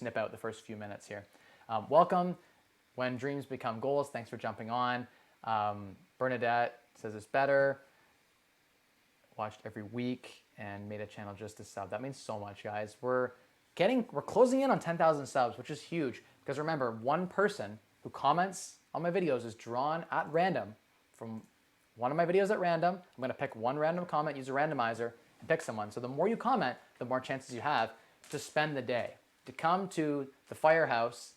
snip out the first few minutes here. Welcome. When dreams become goals. Thanks for jumping on. Bernadette says it's better. Watched every week and made a channel just to sub. That means so much, guys. We're closing in on 10,000 subs, which is huge. Because remember, one person who comments on my videos is drawn at random from one of my videos at random. I'm going to pick one random comment, use a randomizer, and pick someone. So the more you comment, the more chances you have to spend the day, to come to the firehouse,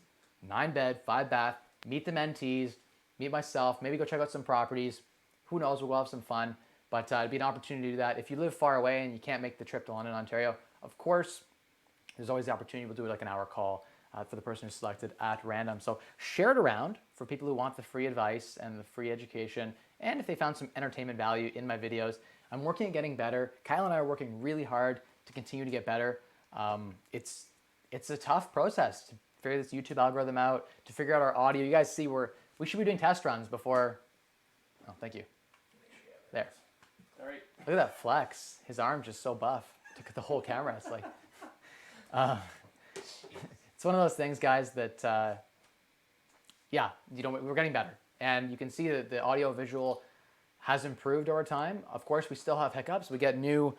9-bed, 5-bath, meet the mentees, meet myself, maybe go check out some properties. Who knows, we'll have some fun. But it'd be an opportunity to do that. If you live far away and you can't make the trip to London, Ontario, of course, there's always the opportunity. We'll do like an hour call for the person who's selected at random. So share it around for people who want the free advice and the free education. And if they found some entertainment value in my videos, I'm working at getting better. Kyle and I are working really hard to continue to get better. It's a tough process to figure this YouTube algorithm out, to figure out our audio. You guys see we should be doing test runs before. Oh, thank you. There. All right. Look at that flex. His arm's just so buff. Took the whole camera. It's like, it's one of those things, guys, that, yeah, we're getting better. And you can see that the audio visual has improved over time. Of course, we still have hiccups. We get new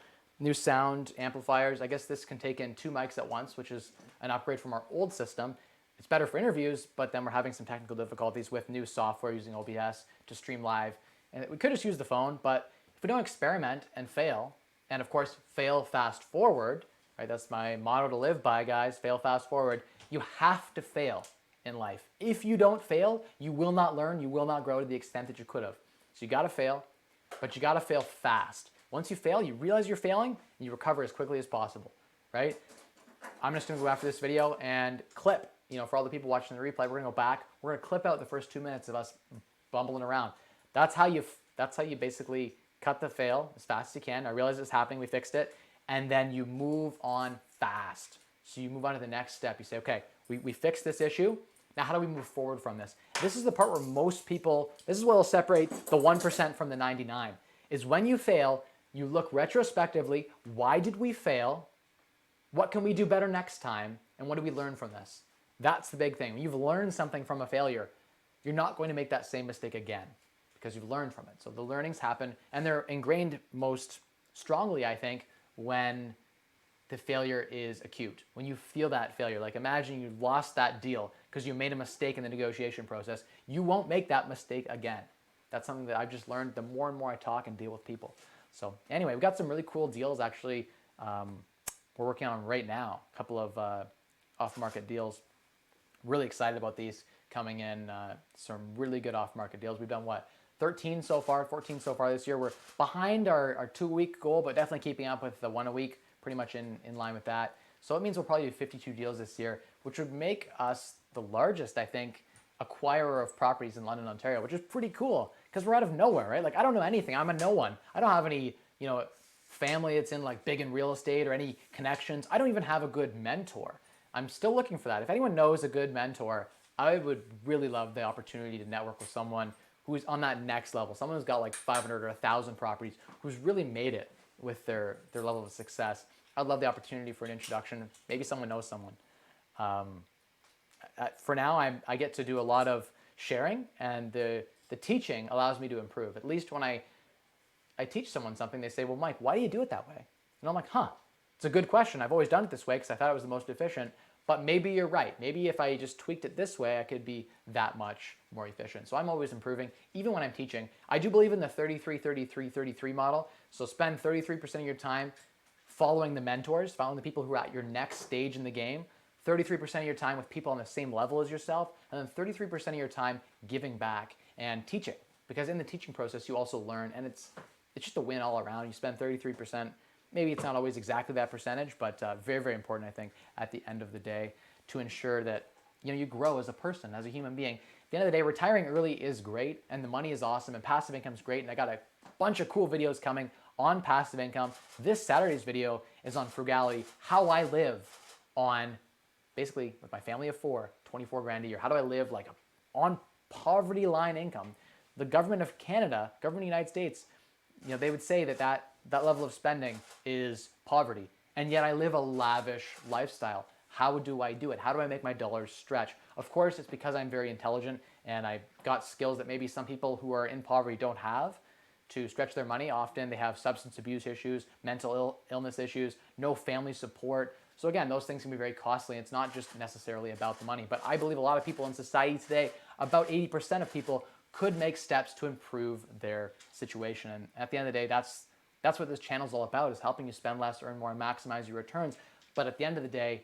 sound amplifiers. I guess this can take in 2 mics at once, which is an upgrade from our old system. It's better for interviews, but then we're having some technical difficulties with new software using OBS to stream live. And we could just use the phone, but if we don't experiment and fail, and of course, fail fast forward, right? That's my motto to live by, guys, fail fast forward. You have to fail in life. If you don't fail, you will not learn, you will not grow to the extent that you could have. So you gotta fail, but you gotta fail fast. Once you fail, you realize you're failing, and you recover as quickly as possible, right? I'm just gonna go after this video and clip, for all the people watching the replay, we're gonna go back, we're gonna clip out the first 2 minutes of us bumbling around. That's how you basically cut the fail as fast as you can. I realize it's happening, we fixed it, and then you move on fast. So you move on to the next step. You say, okay, we fixed this issue. Now how do we move forward from this? This is the part where most people, this is what will separate the 1% from the 99, is when you fail, you look retrospectively, why did we fail? What can we do better next time? And what do we learn from this? That's the big thing. When you've learned something from a failure, you're not going to make that same mistake again because you've learned from it. So the learnings happen, and they're ingrained most strongly, I think, when the failure is acute. When you feel that failure, like imagine you lost that deal because you made a mistake in the negotiation process. You won't make that mistake again. That's something that I've just learned the more and more I talk and deal with people. So anyway, we've got some really cool deals actually we're working on right now. A couple of off-market deals. Really excited about these coming in. Some really good off-market deals. We've done what? 13 so far, 14 so far this year. We're behind our 2-week goal, but definitely keeping up with the 1 a week, pretty much in line with that. So it means we'll probably do 52 deals this year, which would make us the largest, I think, acquirer of properties in London, Ontario, which is pretty cool because we're out of nowhere, right? Like I don't know anything. I'm a no one. I don't have any, family that's in like big in real estate or any connections. I don't even have a good mentor. I'm still looking for that. If anyone knows a good mentor, I would really love the opportunity to network with someone who's on that next level, someone who's got like 500 or 1,000 properties, who's really made it with their level of success. I'd love the opportunity for an introduction. Maybe someone knows someone. For now, I get to do a lot of sharing, and the teaching allows me to improve. At least when I teach someone something, they say, well, Mike, why do you do it that way? And I'm like, it's a good question. I've always done it this way because I thought it was the most efficient. But maybe you're right. Maybe if I just tweaked it this way, I could be that much more efficient. So I'm always improving, even when I'm teaching. I do believe in the 33-33-33 model. So spend 33% of your time following the mentors, following the people who are at your next stage in the game, 33% of your time with people on the same level as yourself, and then 33% of your time giving back and teaching. Because in the teaching process, you also learn, and it's just a win all around. You spend 33%. Maybe it's not always exactly that percentage, but very, very important, I think, at the end of the day to ensure that you grow as a person, as a human being. At the end of the day, retiring early is great, and the money is awesome, and passive income is great, and I got a bunch of cool videos coming on passive income. This Saturday's video is on frugality, how I live on, basically, with my family of 4, 24 grand a year. How do I live like on poverty line income? The government of Canada, government of the United States, they would say that level of spending is poverty. And yet I live a lavish lifestyle. How do I do it? How do I make my dollars stretch? Of course, it's because I'm very intelligent and I've got skills that maybe some people who are in poverty don't have to stretch their money. Often they have substance abuse issues, mental illness issues, no family support. So again, those things can be very costly. It's not just necessarily about the money. But I believe a lot of people in society today, about 80% of people, could make steps to improve their situation. And at the end of the day, that's what this channel is all about, is helping you spend less, earn more, and maximize your returns. But at the end of the day,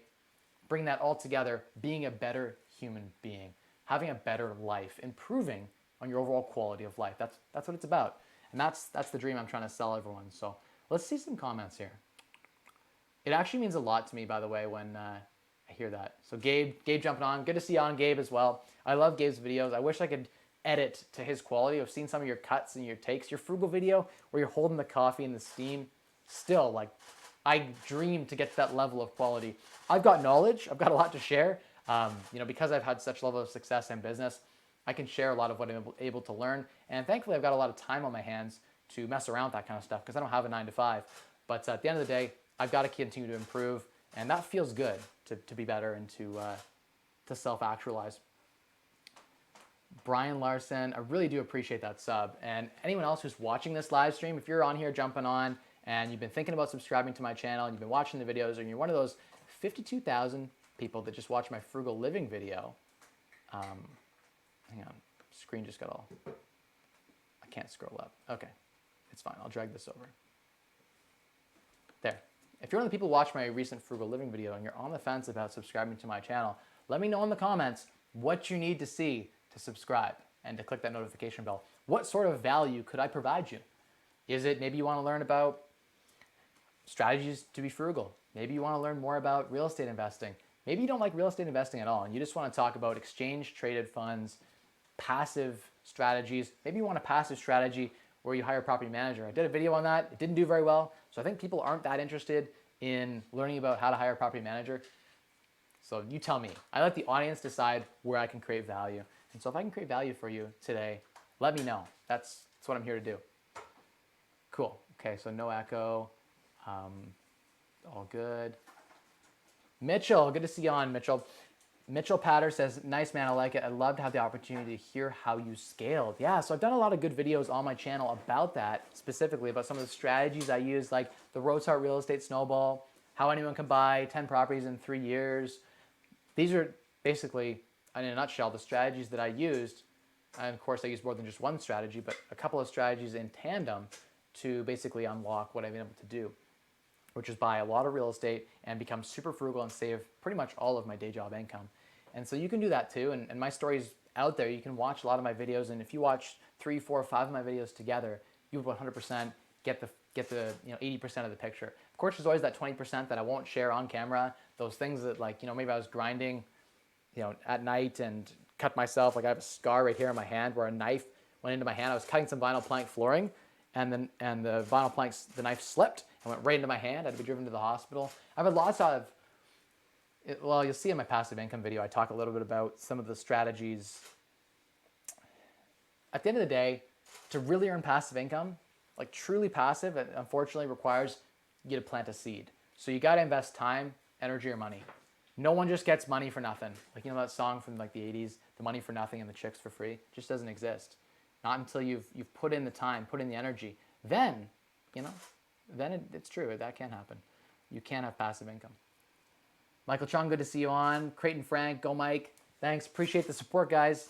bring that all together, being a better human being, having a better life, improving on your overall quality of life. That's what it's about. And that's the dream I'm trying to sell everyone. So let's see some comments here. It actually means a lot to me, by the way, when I hear that. So Gabe jumping on. Good to see you on, Gabe, as well. I love Gabe's videos. I wish I could edit to his quality. I've seen some of your cuts and your takes. Your frugal video where you're holding the coffee in the steam, still, like, I dream to get to that level of quality. I've got knowledge. I've got a lot to share. Because I've had such level of success in business, I can share a lot of what I'm able to learn. And thankfully, I've got a lot of time on my hands to mess around with that kind of stuff because I don't have a 9-to-5. But at the end of the day, I've got to continue to improve. And that feels good to be better and to self-actualize. Brian Larson, I really do appreciate that sub. And anyone else who's watching this live stream, if you're on here jumping on and you've been thinking about subscribing to my channel and you've been watching the videos and you're one of those 52,000 people that just watch my frugal living video, hang on, screen just got all, I can't scroll up. Okay, it's fine, I'll drag this over. There. If you're one of the people who watch my recent frugal living video and you're on the fence about subscribing to my channel, let me know in the comments what you need to see to subscribe and to click that notification bell. What sort of value could I provide you? Is it maybe you want to learn about strategies to be frugal? Maybe you want to learn more about real estate investing. Maybe you don't like real estate investing at all and you just want to talk about exchange traded funds, passive strategies. Maybe you want a passive strategy where you hire a property manager. I did a video on that. It didn't do very well. So I think people aren't that interested in learning about how to hire a property manager. So you tell me. I let the audience decide where I can create value. And so if I can create value for you today, let me know. That's what I'm here to do. Cool. Okay, so no echo. All good. Mitchell, good to see you on, Mitchell. Mitchell Patter says, nice man, I like it. I'd love to have the opportunity to hear how you scaled. Yeah, so I've done a lot of good videos on my channel about that, specifically about some of the strategies I use, like the Rosehart real estate snowball, how anyone can buy 10 properties in 3 years. These are basically, in a nutshell, the strategies that I used. And of course, I use more than just one strategy, but a couple of strategies in tandem to basically unlock what I've been able to do, which is buy a lot of real estate and become super frugal and save pretty much all of my day job income. And so you can do that too. And my story's out there. You can watch a lot of my videos. And if you watch 3, 4, 5 of my videos together, you would 100% get the 80% of the picture. Of course, there's always that 20% that I won't share on camera. Those things that, like, maybe I was grinding, at night and cut myself. Like I have a scar right here on my hand where a knife went into my hand. I was cutting some vinyl plank flooring and the vinyl planks, the knife slipped and went right into my hand. I had to be driven to the hospital. I've had lots of, well, you'll see in my passive income video, I talk a little bit about some of the strategies. At the end of the day, to really earn passive income, like truly passive, it unfortunately requires you to plant a seed. So you got to invest time, energy, or money. No one just gets money for nothing. Like, that song from like the 80s, the money for nothing and the chicks for free, just doesn't exist. Not until you've put in the time, put in the energy. Then, it's true. That can happen. You can have passive income. Michael Chung, good to see you on. Creighton Frank, go Mike. Thanks. Appreciate the support, guys.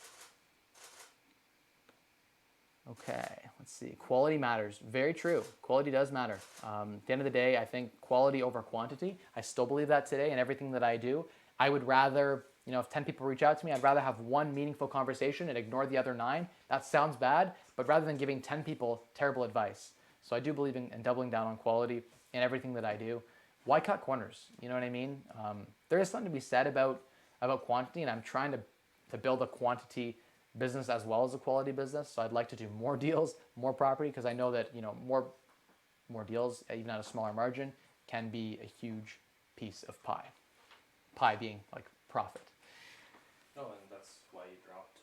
Okay, let's see. Quality matters. Very true. Quality does matter. At the end of the day, I think quality over quantity. I still believe that today in everything that I do. I would rather, if 10 people reach out to me, I'd rather have one meaningful conversation and ignore the other 9. That sounds bad, but rather than giving 10 people terrible advice. So I do believe in doubling down on quality in everything that I do. Why cut corners? You know what I mean? There is something to be said about quantity, and I'm trying to build a quantity business as well as a quality business. So I'd like to do more deals, more property, because I know that more deals, even at a smaller margin, can be a huge piece of pie. Pie being like profit. Oh, and that's why you dropped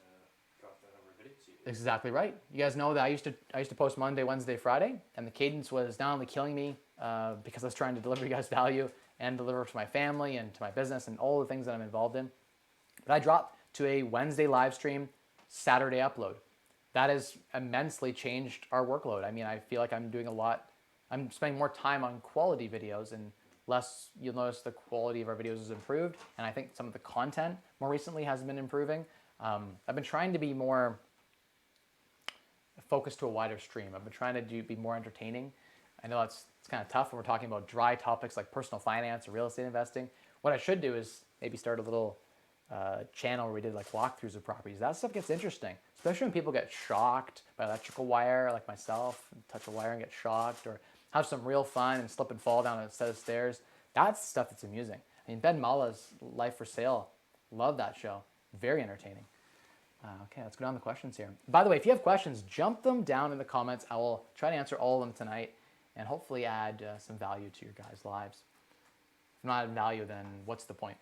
the number of videos you did. Exactly right. You guys know that I used to post Monday, Wednesday, Friday, and the cadence was not only killing me because I was trying to deliver you guys value, and deliver to my family and to my business and all the things that I'm involved in. But I dropped to a Wednesday live stream, Saturday upload. That has immensely changed our workload. I mean, I feel like I'm doing a lot. I'm spending more time on quality videos and less. You'll notice the quality of our videos has improved, and I think some of the content more recently has been improving. I've been trying to be more focused to a wider stream. I've been trying to be more entertaining. I know it's kind of tough when we're talking about dry topics like personal finance or real estate investing. What I should do is maybe start a little channel where we did like walkthroughs of properties. That stuff gets interesting, especially when people get shocked by electrical wire, like myself, touch a wire and get shocked, or have some real fun and slip and fall down a set of stairs. That's stuff that's amusing. I mean, Ben Mala's Life for Sale, love that show. Very entertaining. Okay, let's go down the questions here. By the way, if you have questions, jump them down in the comments. I will try to answer all of them tonight and hopefully add some value to your guys' lives. If not adding value, then what's the point?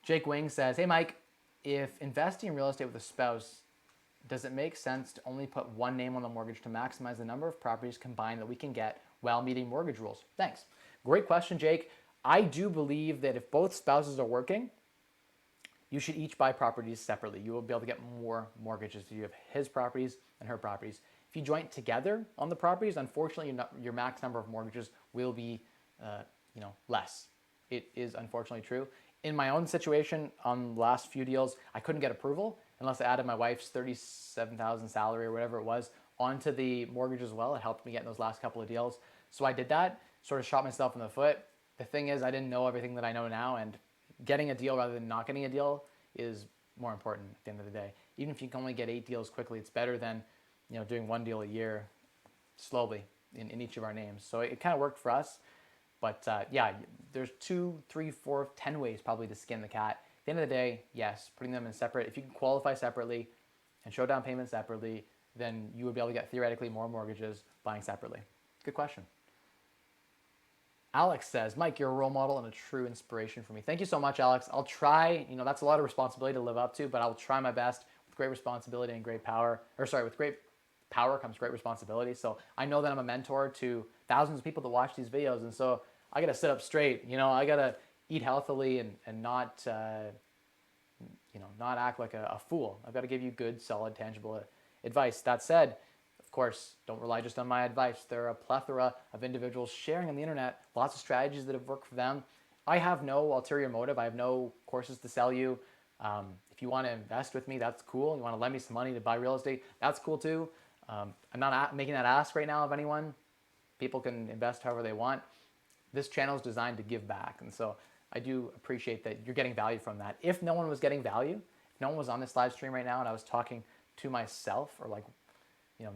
Jake Wing says, hey Mike, if investing in real estate with a spouse, does it make sense to only put one name on the mortgage to maximize the number of properties combined that we can get while meeting mortgage rules? Thanks. Great question, Jake. I do believe that if both spouses are working, you should each buy properties separately. You will be able to get more mortgages if you have his properties and her properties. If you join together on the properties, unfortunately, your max number of mortgages will be less. It is unfortunately true. In my own situation, on the last few deals, I couldn't get approval unless I added my wife's $37,000 salary or whatever it was onto the mortgage as well. It helped me get in those last couple of deals. So I did that, sort of shot myself in the foot. The thing is, I didn't know everything that I know now, and getting a deal rather than not getting a deal is more important at the end of the day. Even if you can only get 8 deals quickly, it's better than doing 1 deal a year slowly in each of our names. So it kind of worked for us. But yeah, there's 2, 3, 4, 10 ways probably to skin the cat. At the end of the day, yes, putting them in separate. If you can qualify separately and show down payments separately, then you would be able to get theoretically more mortgages buying separately. Good question. Alex says, Mike, you're a role model and a true inspiration for me. Thank you so much, Alex. I'll try, that's a lot of responsibility to live up to, but I'll try my best. With great responsibility and great power, with great power comes great responsibility. So I know that I'm a mentor to thousands of people that watch these videos, and so I got to sit up straight. I got to eat healthily and not, not act like a fool. I've got to give you good, solid, tangible advice. That said, of course, don't rely just on my advice. There are a plethora of individuals sharing on the internet lots of strategies that have worked for them. I have no ulterior motive. I have no courses to sell you. If you want to invest with me, that's cool. You want to lend me some money to buy real estate, that's cool too. I'm not making that ask right now of anyone. People can invest however they want. This channel is designed to give back, and so I do appreciate that you're getting value from that. If no one was getting value, if no one was on this live stream right now and I was talking to myself or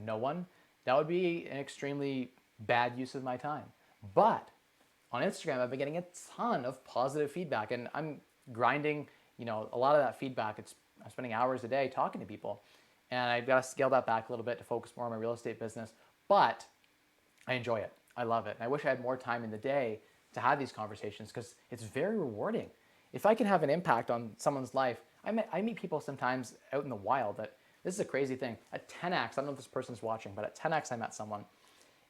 no one, that would be an extremely bad use of my time. But on Instagram, I've been getting a ton of positive feedback, and I'm grinding, a lot of that feedback. I'm spending hours a day talking to people, and I've got to scale that back a little bit to focus more on my real estate business, but I enjoy it. I love it. And I wish I had more time in the day to have these conversations because it's very rewarding. If I can have an impact on someone's life, I meet people sometimes out in the wild that, this is a crazy thing. At 10X, I don't know if this person's watching, but at 10X I met someone,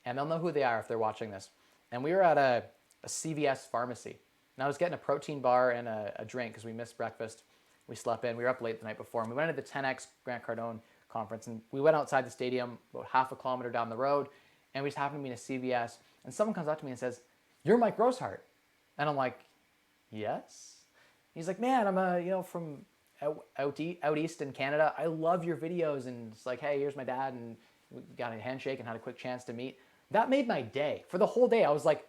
and they'll know who they are if they're watching this. And we were at a CVS pharmacy, and I was getting a protein bar and a drink because we missed breakfast. We slept in. We were up late the night before, and we went to the 10X Grant Cardone conference, and we went outside the stadium about half a kilometer down the road, and we just happened to be in a CVS, and someone comes up to me and says, "You're Mike Rosehart." And I'm like, "Yes." He's like, "Man, I'm from out east in Canada. I love your videos." And it's like, "Hey, here's my dad," and we got a handshake and had a quick chance to meet. That made my day. For the whole day, I was like,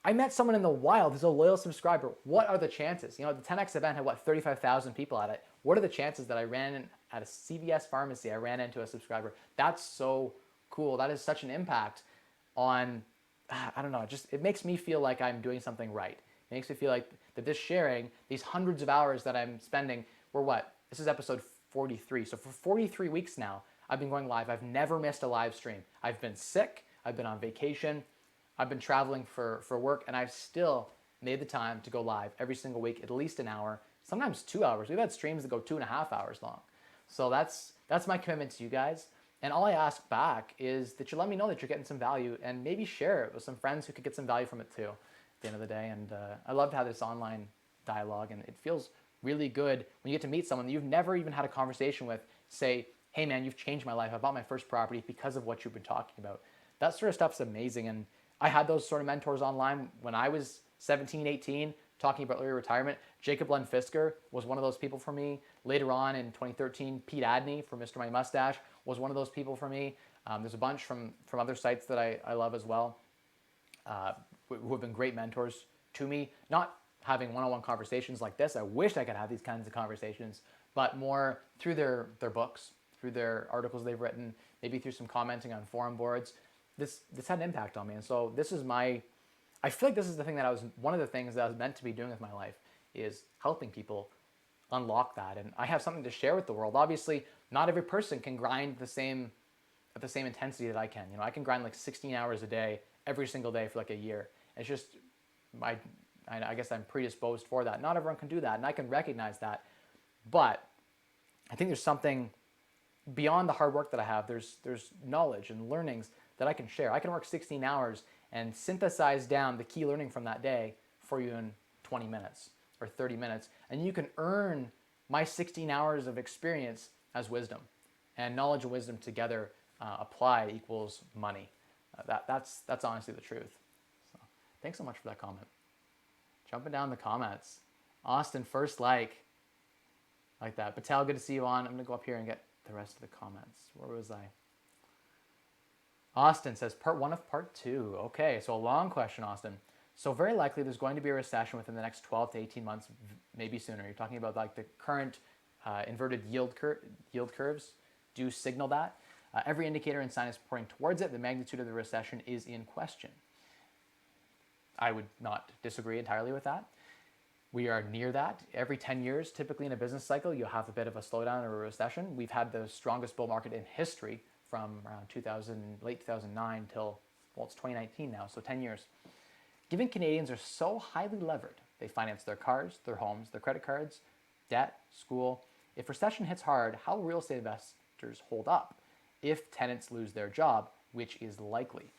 I met someone in the wild who's a loyal subscriber. What are the chances? The 10X event had 35,000 people at it. What are the chances that I ran in at a CVS pharmacy, I ran into a subscriber? That's so cool. That is such an impact on, I don't know, it makes me feel like I'm doing something right. It makes me feel like that this sharing, these hundreds of hours that I'm spending, this is episode 43. So for 43 weeks now, I've been going live. I've never missed a live stream. I've been sick. I've been on vacation. I've been traveling for work, and I've still made the time to go live every single week, at least an hour, sometimes 2 hours. We've had streams that go 2.5 hours long. So that's my commitment to you guys. And all I ask back is that you let me know that you're getting some value and maybe share it with some friends who could get some value from it too. the end of the day. And I love to have this online dialogue, and it feels really good when you get to meet someone that you've never even had a conversation with, say, hey man, you've changed my life. I bought my first property because of what you've been talking about. That sort of stuff's amazing. And I had those sort of mentors online when I was 17, 18, talking about early retirement. Jacob Len Fisker was one of those people for me. Later on in 2013, Pete Adney from Mr. My Mustache was one of those people for me. There's a bunch from other sites that I love as well, who have been great mentors to me. Not having one-on-one conversations like this. I wish I could have these kinds of conversations, but more through their books, through their articles they've written, maybe through some commenting on forum boards. This had an impact on me. And so this is I feel like this is the thing one of the things that I was meant to be doing with my life, is helping people unlock that. And I have something to share with the world. Obviously, not every person can grind at the same intensity that I can. I can grind like 16 hours a day, every single day for like a year. It's just, I guess I'm predisposed for that. Not everyone can do that, and I can recognize that. But I think there's something beyond the hard work that I have. There's knowledge and learnings that I can share. I can work 16 hours and synthesize down the key learning from that day for you in 20 minutes or 30 minutes. And you can earn my 16 hours of experience as wisdom. And knowledge and wisdom together applied equals money. That's honestly the truth. So, thanks so much for that comment. Jumping down the comments. Austin, first like that. Patel, good to see you on. I'm going to go up here and get the rest of the comments. Where was I? Austin says, part 1 of part 2. Okay, so a long question, Austin. So very likely there's going to be a recession within the next 12 to 18 months, maybe sooner. You're talking about like the current inverted yield curves do signal that. Every indicator and sign is pointing towards it. The magnitude of the recession is in question. I would not disagree entirely with that. We are near that. Every 10 years, typically in a business cycle, you'll have a bit of a slowdown or a recession. We've had the strongest bull market in history from around late 2009 till, well, it's 2019 now, so 10 years. Given Canadians are so highly levered, they finance their cars, their homes, their credit cards, debt, school. If recession hits hard, how will real estate investors hold up if tenants lose their job, which is likely?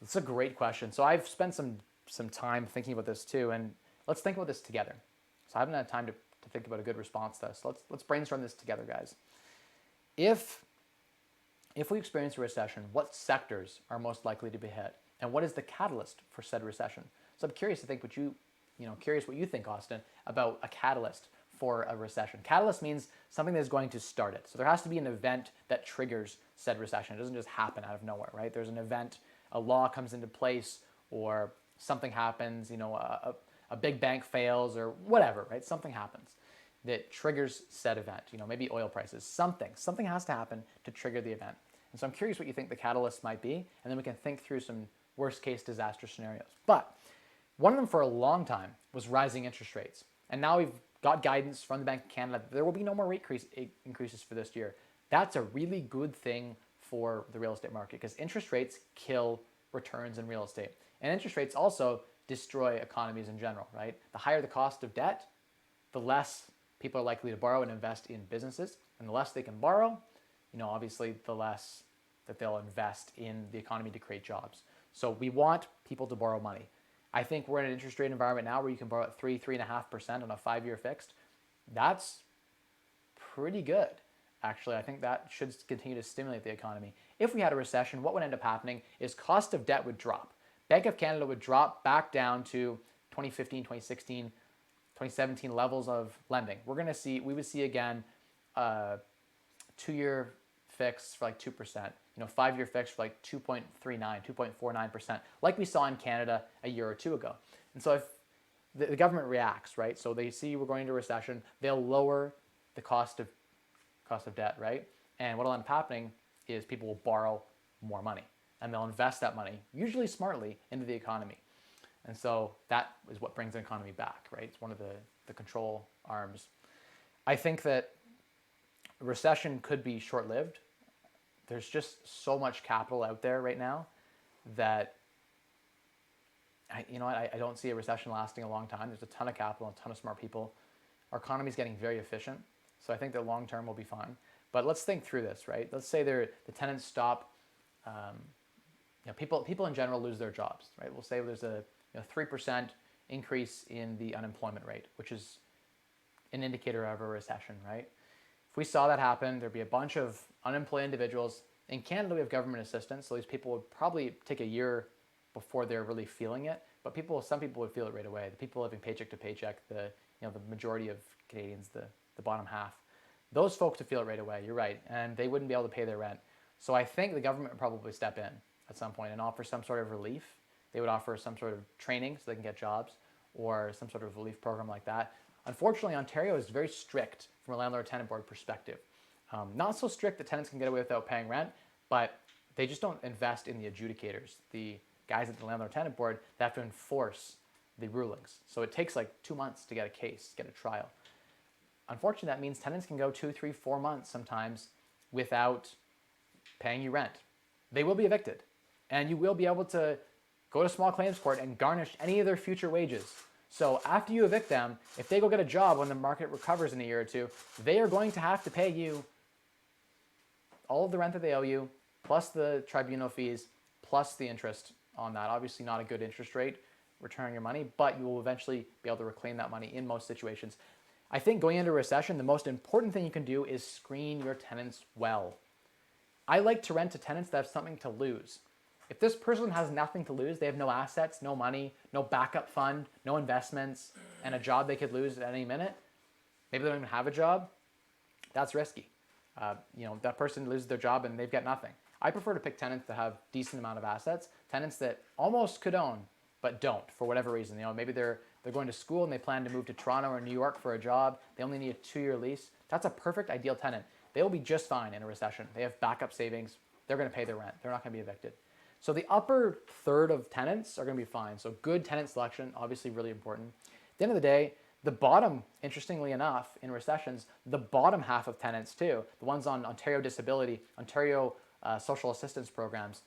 That's a great question. So I've spent some time thinking about this too, and let's think about this together. So I haven't had time to think about a good response to this. Let's brainstorm this together, guys. If we experience a recession, what sectors are most likely to be hit? And what is the catalyst for said recession? So I'm curious to think curious what you think, Austin, about a catalyst for a recession. Catalyst means something that is going to start it. So there has to be an event that triggers said recession. It doesn't just happen out of nowhere, right? There's an event, a law comes into place, or something happens, a big bank fails or whatever, right? Something happens that triggers said event, maybe oil prices, something has to happen to trigger the event. And so I'm curious what you think the catalyst might be, and then we can think through some worst case disaster scenarios. But one of them for a long time was rising interest rates. And now we've got guidance from the Bank of Canada that there will be no more rate increases for this year. That's a really good thing for the real estate market, because interest rates kill returns in real estate. And interest rates also destroy economies in general, right? The higher the cost of debt, the less people are likely to borrow and invest in businesses. And the less they can borrow, obviously the less that they'll invest in the economy to create jobs. So we want people to borrow money. I think we're in an interest rate environment now where you can borrow at 3.5% on a 5-year fixed. That's pretty good. Actually, I think that should continue to stimulate the economy. If we had a recession, what would end up happening is cost of debt would drop. Bank of Canada would drop back down to 2015, 2016, 2017 levels of lending. We would see again 2-year fix for like 2%, 5-year fix for like 2.39, 2.49%, like we saw in Canada a year or two ago. And so if the government reacts, right? So they see we're going into recession, they'll lower the cost of debt, right? And what'll end up happening is people will borrow more money, and they'll invest that money, usually smartly, into the economy. And so that is what brings the economy back, right? It's one of the control arms. I think that recession could be short-lived. There's just so much capital out there right now that I don't see a recession lasting a long time. There's a ton of capital and a ton of smart people. Our economy is getting very efficient, so I think that long term will be fine. But let's think through this, right? Let's say the tenants stop. People in general lose their jobs, right? We'll say there's a 3% increase in the unemployment rate, which is an indicator of a recession, right? If we saw that happen, there'd be a bunch of unemployed individuals. In Canada, we have government assistance, so these people would probably take a year before they're really feeling it. But some people would feel it right away. The people living paycheck to paycheck, the majority of Canadians, the bottom half, those folks would feel it right away. You're right, and they wouldn't be able to pay their rent. So I think the government would probably step in at some point and offer some sort of relief. They would offer some sort of training so they can get jobs, or some sort of relief program like that. Unfortunately, Ontario is very strict from a landlord-tenant board perspective. Not so strict that tenants can get away without paying rent, but they just don't invest in the adjudicators, the guys at the landlord-tenant board that have to enforce the rulings. So it takes like 2 months to get a case, get a trial. Unfortunately, that means tenants can go 2, 3, 4 months sometimes without paying you rent. They will be evicted, and you will be able to go to small claims court and garnish any of their future wages. So after you evict them, if they go get a job when the market recovers in a year or two, they are going to have to pay you all of the rent that they owe you, plus the tribunal fees, plus the interest on that. Obviously not a good interest rate, returning your money, but you will eventually be able to reclaim that money in most situations. I think going into a recession, the most important thing you can do is screen your tenants well. I like to rent to tenants that have something to lose. If this person has nothing to lose, they have no assets, no money, no backup fund, no investments, and a job they could lose at any minute, maybe they don't even have a job, that's risky. That person loses their job and they've got nothing. I prefer to pick tenants that have decent amount of assets, tenants that almost could own, but don't for whatever reason. Maybe they're going to school and they plan to move to Toronto or New York for a job. They only need a 2-year lease. That's a perfect ideal tenant. They will be just fine in a recession. They have backup savings. They're going to pay their rent. They're not going to be evicted. So the upper third of tenants are going to be fine. So good tenant selection, obviously really important. At the end of the day, the bottom, interestingly enough, in recessions, the bottom half of tenants too, the ones on Ontario disability, Ontario social assistance programs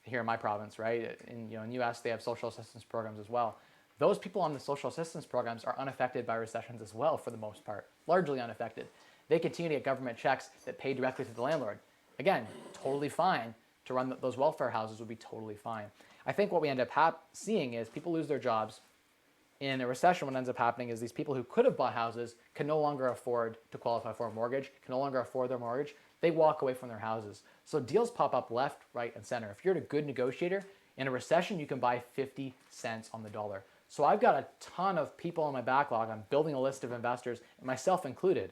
here in my province, right? In US, they have social assistance programs as well. Those people on the social assistance programs are unaffected by recessions as well for the most part, largely unaffected. They continue to get government checks that pay directly to the landlord. Again, totally fine. To run those welfare houses would be totally fine. I think what we end up seeing is people lose their jobs. In a recession, what ends up happening is these people who could have bought houses can no longer afford to qualify for a mortgage, can no longer afford their mortgage. They walk away from their houses. So deals pop up left, right, and center. If you're a good negotiator, in a recession, you can buy 50 cents on the dollar. So I've got a ton of people on my backlog. I'm building a list of investors, myself included,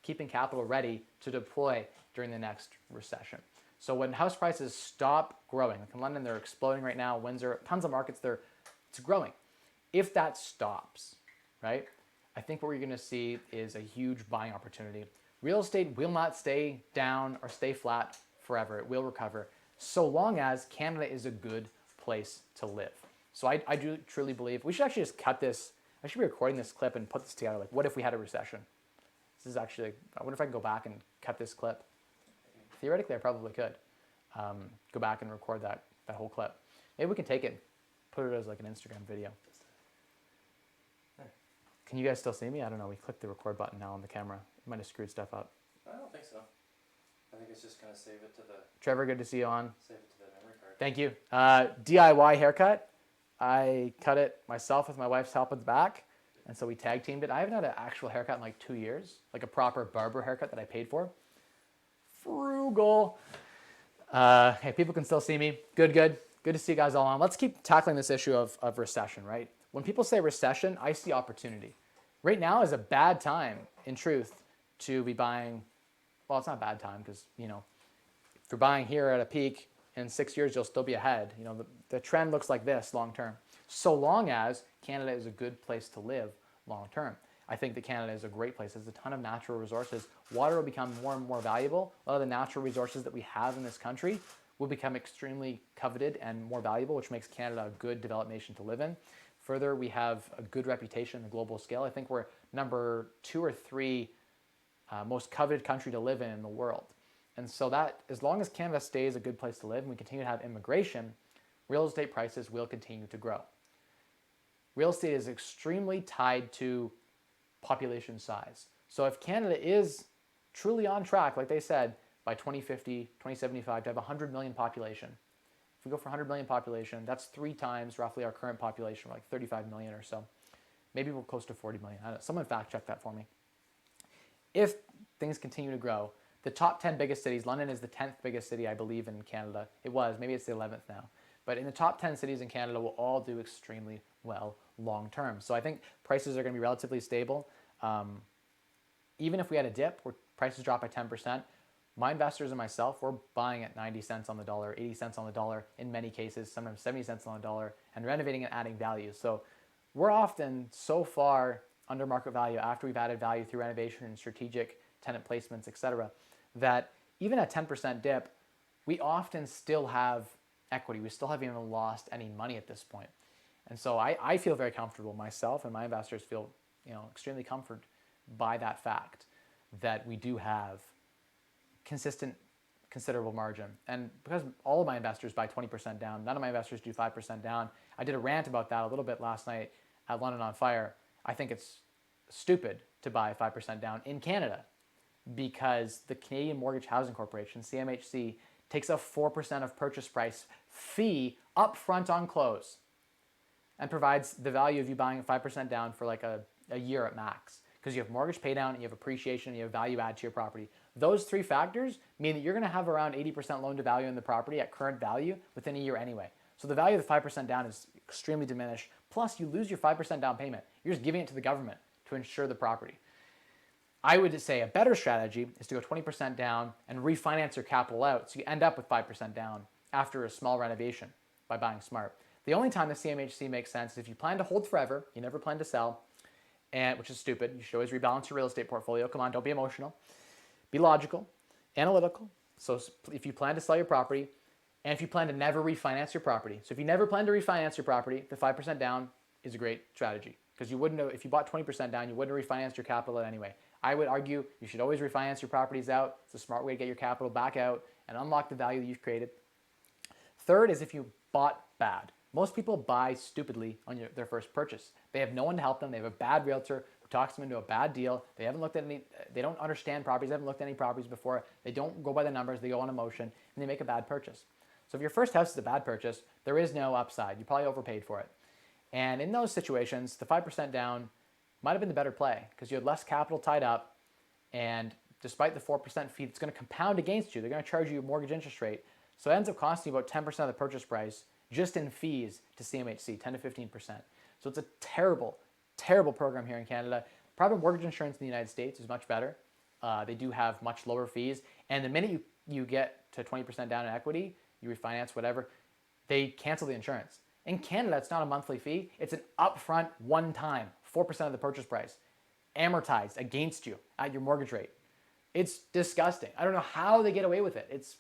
keeping capital ready to deploy during the next recession. So when house prices stop growing, like in London, they're exploding right now, Windsor, tons of markets, it's growing. If that stops, right, I think what we're going to see is a huge buying opportunity. Real estate will not stay down or stay flat forever. It will recover, so long as Canada is a good place to live. So I do truly believe we should actually just cut this. I should be recording this clip and put this together. Like, what if we had a recession? This is actually, I wonder if I can go back and cut this clip. Theoretically, I probably could go back and record that whole clip. Maybe we can take it, put it as like an Instagram video. Can you guys still see me? I don't know. We clicked the record button now on the camera. It might have screwed stuff up. I don't think so. I think it's just going to save it to the... Trevor, good to see you on. Save it to the memory card. Thank you. DIY haircut. I cut it myself with my wife's help at the back. And so we tag teamed it. I haven't had an actual haircut in like 2 years, like a proper barber haircut that I paid for. Frugal. Hey, people can still see me. Good to see you guys all on. Let's keep tackling this issue of recession, right? When people say recession, I see opportunity. Right now is a bad time, in truth, to be buying. Well, it's not a bad time because, if you're buying here at a peak, in 6 years, you'll still be ahead. The trend looks like this long term. So long as Canada is a good place to live long term. I think that Canada is a great place. There's a ton of natural resources. Water will become more and more valuable. A lot of the natural resources that we have in this country will become extremely coveted and more valuable, which makes Canada a good developed nation to live in. Further, we have a good reputation on the global scale. I think we're number 2 or 3 most coveted country to live in the world. And so that, as long as Canada stays a good place to live and we continue to have immigration, real estate prices will continue to grow. Real estate is extremely tied to population size. So if Canada is truly on track, like they said, by 2050, 2075, to have 100 million population, If we go for 100 million population, that's 3 times roughly our current population, like 35 million or so. Maybe we're close to 40 million. I don't know. Someone fact check that for me. If things continue to grow, the top 10 biggest cities, London is the 10th biggest city, I believe, in Canada. It was, maybe it's the 11th now. But in the top 10 cities in Canada will all do extremely well long term. So I think prices are going to be relatively stable. Even if we had a dip where prices drop by 10%, my investors and myself, we're buying at 90 cents on the dollar, 80 cents on the dollar in many cases, sometimes 70 cents on the dollar, and renovating and adding value. So we're often so far under market value after we've added value through renovation and strategic tenant placements, etc., that even at 10% dip, we often still have equity. We still haven't even lost any money at this point. And so I feel very comfortable myself, and my investors feel extremely comforted by that fact that we do have consistent, considerable margin. And because all of my investors buy 20% down, none of my investors do 5% down. I did a rant about that a little bit last night at London on Fire. I think it's stupid to buy 5% down in Canada because the Canadian Mortgage Housing Corporation, CMHC, takes a 4% of purchase price fee upfront on close and provides the value of you buying 5% down for like a year at max. Because you have mortgage pay down, you have appreciation, and you have value add to your property. Those 3 factors mean that you're going to have around 80% loan to value in the property at current value within a year anyway. So the value of the 5% down is extremely diminished. Plus, you lose your 5% down payment. You're just giving it to the government to insure the property. I would say a better strategy is to go 20% down and refinance your capital out so you end up with 5% down after a small renovation by buying smart. The only time the CMHC makes sense is if you plan to hold forever, you never plan to sell, and which is stupid. You should always rebalance your real estate portfolio. Come on, don't be emotional. Be logical, analytical. So if you plan to sell your property, and if you plan to never refinance your property. So if you never plan to refinance your property, the 5% down is a great strategy. Because you wouldn't have, if you bought 20% down, you wouldn't have refinanced your capital anyway. I would argue you should always refinance your properties out. It's a smart way to get your capital back out and unlock the value that you've created. Third is if you bought bad. Most people buy stupidly on their first purchase. They have no one to help them. They have a bad realtor who talks them into a bad deal. They haven't looked at any, they don't understand properties. They haven't looked at any properties before. They don't go by the numbers. They go on emotion and they make a bad purchase. So if your first house is a bad purchase, there is no upside. You probably overpaid for it. And in those situations, the 5% down might have been the better play because you had less capital tied up, and despite the 4% fee, it's going to compound against you. They're going to charge you a mortgage interest rate. So it ends up costing you about 10% of the purchase price just in fees to CMHC, 10 to 15%. So it's a terrible, terrible program here in Canada. Private mortgage insurance in the United States is much better. They do have much lower fees. And the minute you get to 20% down in equity, you refinance, whatever, they cancel the insurance. In Canada, it's not a monthly fee. It's an upfront, one-time, 4% of the purchase price, amortized against you at your mortgage rate. It's disgusting. I don't know how they get away with it. It's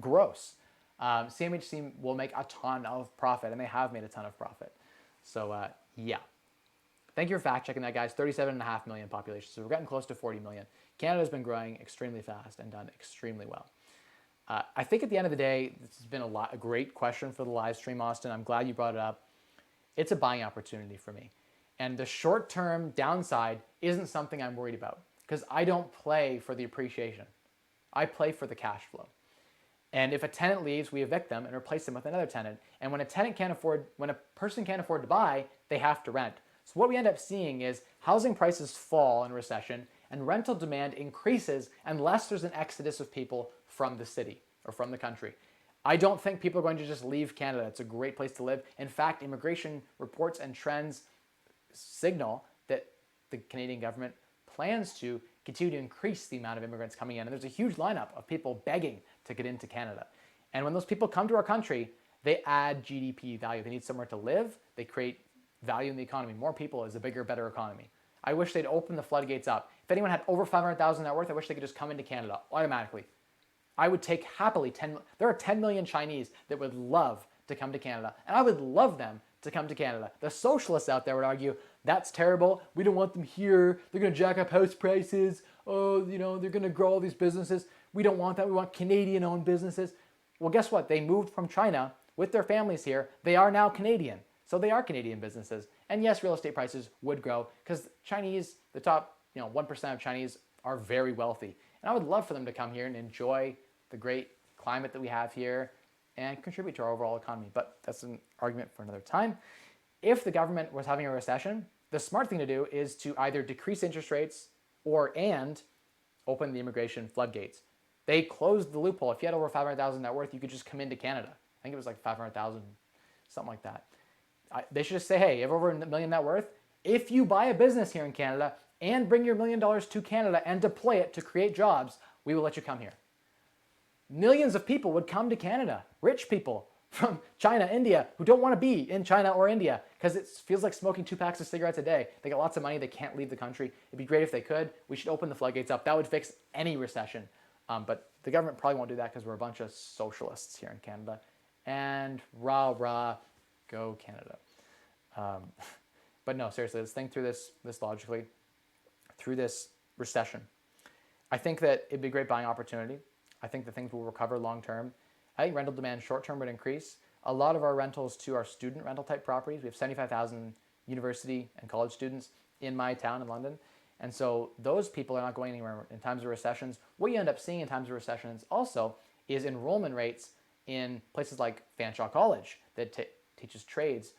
gross. CMHC will make a ton of profit, and they have made a ton of profit. So, yeah. Thank you for fact-checking that, guys. 37.5 million population, so we're getting close to 40 million. Canada's been growing extremely fast and done extremely well. I think at the end of the day, this has been a great question for the live stream, Austin. I'm glad you brought it up. It's a buying opportunity for me. And the short-term downside isn't something I'm worried about because I don't play for the appreciation. I play for the cash flow. And if a tenant leaves, we evict them and replace them with another tenant. And when a person can't afford to buy, they have to rent. So what we end up seeing is housing prices fall in recession and rental demand increases unless there's an exodus of people from the city or from the country. I don't think people are going to just leave Canada. It's a great place to live. In fact, immigration reports and trends signal that the Canadian government plans to continue to increase the amount of immigrants coming in. And there's a huge lineup of people begging to get into Canada. And when those people come to our country, they add GDP value. They need somewhere to live. They create value in the economy. More people is a bigger, better economy. I wish they'd open the floodgates up. If anyone had over 500,000 net worth, I wish they could just come into Canada automatically. I would take happily there are 10 million Chinese that would love to come to Canada, and I would love them to come to Canada. The socialists out there would argue, that's terrible. We don't want them here. They're going to jack up house prices. Oh, they're going to grow all these businesses. We don't want that. We want Canadian-owned businesses. Well, guess what? They moved from China with their families here. They are now Canadian. So they are Canadian businesses. And yes, real estate prices would grow because Chinese, the top 1% of Chinese are very wealthy. And I would love for them to come here and enjoy the great climate that we have here, and contribute to our overall economy. But that's an argument for another time. If the government was having a recession, the smart thing to do is to either decrease interest rates and open the immigration floodgates. They closed the loophole. If you had over 500,000 net worth, you could just come into Canada. I think it was like 500,000, something like that. They should just say, hey, you have over $1 million net worth. If you buy a business here in Canada and bring your $1 million to Canada and deploy it to create jobs, we will let you come here. Millions of people would come to Canada, rich people from China, India, who don't want to be in China or India because it feels like smoking 2 packs of cigarettes a day. They got lots of money. They can't leave the country. It'd be great if they could. We should open the floodgates up. That would fix any recession. But the government probably won't do that because we're a bunch of socialists here in Canada. And rah, rah, go Canada. But no, seriously, let's think through this logically, through this recession. I think that it'd be a great buying opportunity. I think that things will recover long term. I think rental demand short term would increase. A lot of our rentals to our student rental type properties, we have 75,000 university and college students in my town in London. And so those people are not going anywhere in times of recessions. What you end up seeing in times of recessions also is enrollment rates in places like Fanshawe College that teaches trades.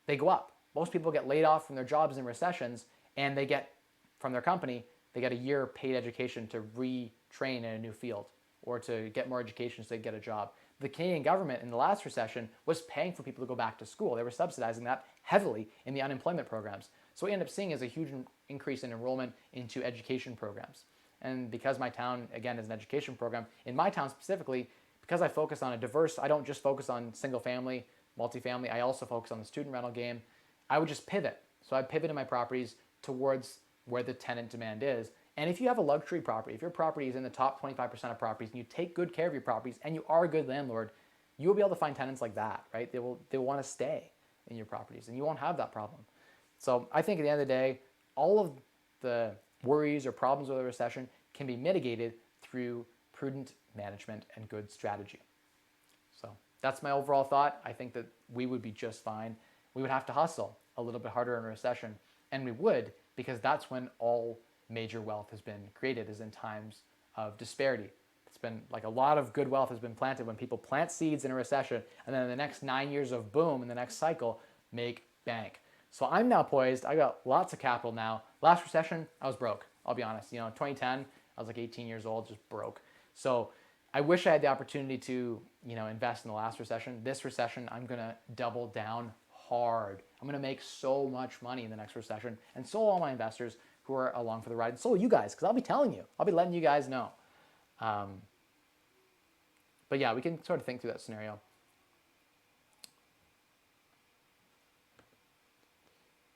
They go up. Most people get laid off from their jobs in recessions, and they get, from their company, they get a year paid education to retrain in a new field or to get more education so they get a job. The Canadian government in the last recession was paying for people to go back to school. They were subsidizing that heavily in the unemployment programs. So what you end up seeing is a huge increase in enrollment into education programs. And because my town, again, is an education program, in my town specifically, because I focus on a diverse, I don't just focus on single family, multifamily, I also focus on the student rental game, I would just pivot. So I'd pivot in my properties towards where the tenant demand is. And if you have a luxury property, if your property is in the top 25% of properties and you take good care of your properties and you are a good landlord, you will be able to find tenants like that, right? They will want to stay in your properties and you won't have that problem. So I think at the end of the day, all of the worries or problems with a recession can be mitigated through prudent management and good strategy. So that's my overall thought. I think that we would be just fine. We would have to hustle a little bit harder in a recession, and we would, because that's when all major wealth has been created, is in times of disparity. It's been like a lot of good wealth has been planted when people plant seeds in a recession, and then in the next 9 years of boom in the next cycle, make bank. So I'm now poised. I got lots of capital now. Last recession, I was broke. I'll be honest. In 2010, I was like 18 years old, just broke. So I wish I had the opportunity to, invest in the last recession. This recession, I'm gonna double down hard. I'm gonna make so much money in the next recession, and so all my investors who are along for the ride, and so will you guys, because I'll be telling you, I'll be letting you guys know. But yeah, we can sort of think through that scenario.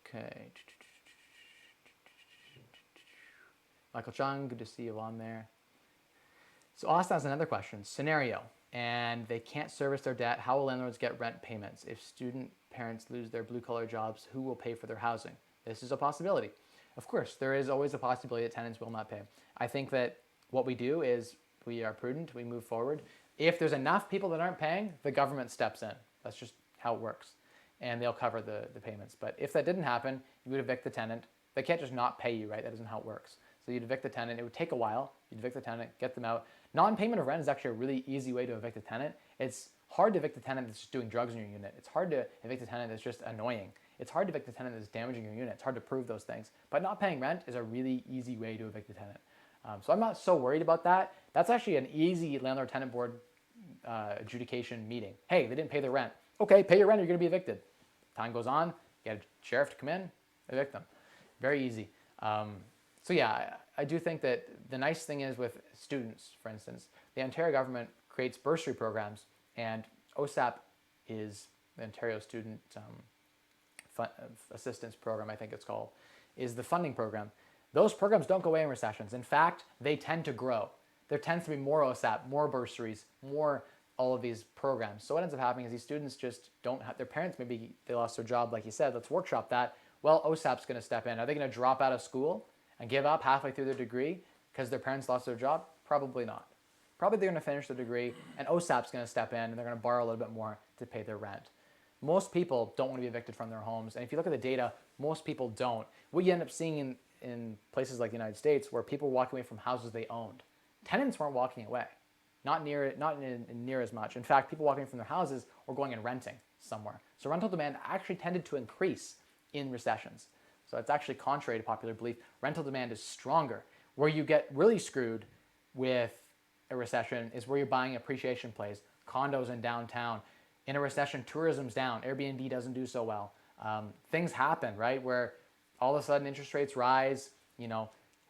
Okay. Michael Chung, good to see you on there. So Austin has another question. Scenario, and they can't service their debt. How will landlords get rent payments? If student parents lose their blue-collar jobs, who will pay for their housing? This is a possibility. Of course, there is always a possibility that tenants will not pay. I think that what we do is we are prudent, we move forward. If there's enough people that aren't paying, the government steps in. That's just how it works. And they'll cover the payments. But if that didn't happen, you would evict the tenant. They can't just not pay you, right? That isn't how it works. So you'd evict the tenant. It would take a while. You'd evict the tenant, get them out. Non-payment of rent is actually a really easy way to evict a tenant. It's hard to evict a tenant that's just doing drugs in your unit. It's hard to evict a tenant that's just annoying. It's hard to evict a tenant that's damaging your unit. It's hard to prove those things. But not paying rent is a really easy way to evict a tenant. So I'm not so worried about that. That's actually an easy landlord-tenant board adjudication meeting. Hey, they didn't pay their rent. Okay, pay your rent, you're going to be evicted. Time goes on, you get a sheriff to come in, evict them. Very easy. So yeah, I do think that the nice thing is with students, for instance, the Ontario government creates bursary programs, and OSAP is the Ontario Student Assistance Program, I think it's called, is the funding program. Those programs don't go away in recessions. In fact, they tend to grow. There tends to be more OSAP, more bursaries, more all of these programs. So what ends up happening is these students just don't have, their parents, maybe they lost their job, like you said, let's workshop that. Well, OSAP's gonna step in. Are they gonna drop out of school and give up halfway through their degree because their parents lost their job? Probably not. Probably they're gonna finish their degree and OSAP's gonna step in and they're gonna borrow a little bit more to pay their rent. Most people don't wanna be evicted from their homes. And if you look at the data, most people don't. What you end up seeing in places like the United States where people walk away from houses they owned. Tenants weren't walking away. not near as much. In fact, people walking from their houses or going and renting somewhere. So rental demand actually tended to increase in recessions. So it's actually contrary to popular belief. Rental demand is stronger. Where you get really screwed with a recession is where you're buying appreciation plays, condos in downtown. In a recession, tourism's down. Airbnb doesn't do so well. Things happen, right? Where all of a sudden interest rates rise,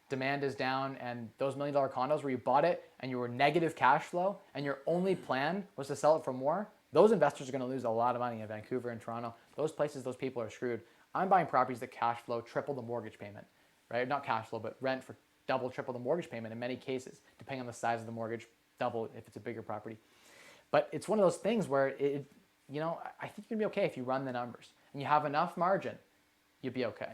demand is down, and those $1 million condos where you bought it and you were negative cash flow and your only plan was to sell it for more, those investors are going to lose a lot of money in Vancouver and Toronto. Those places, those people are screwed. I'm buying properties that cash flow triple the mortgage payment, right? Not cash flow, but rent for double, triple the mortgage payment in many cases, depending on the size of the mortgage, double if it's a bigger property. But it's one of those things where I think you're gonna be okay if you run the numbers and you have enough margin, you'll be okay.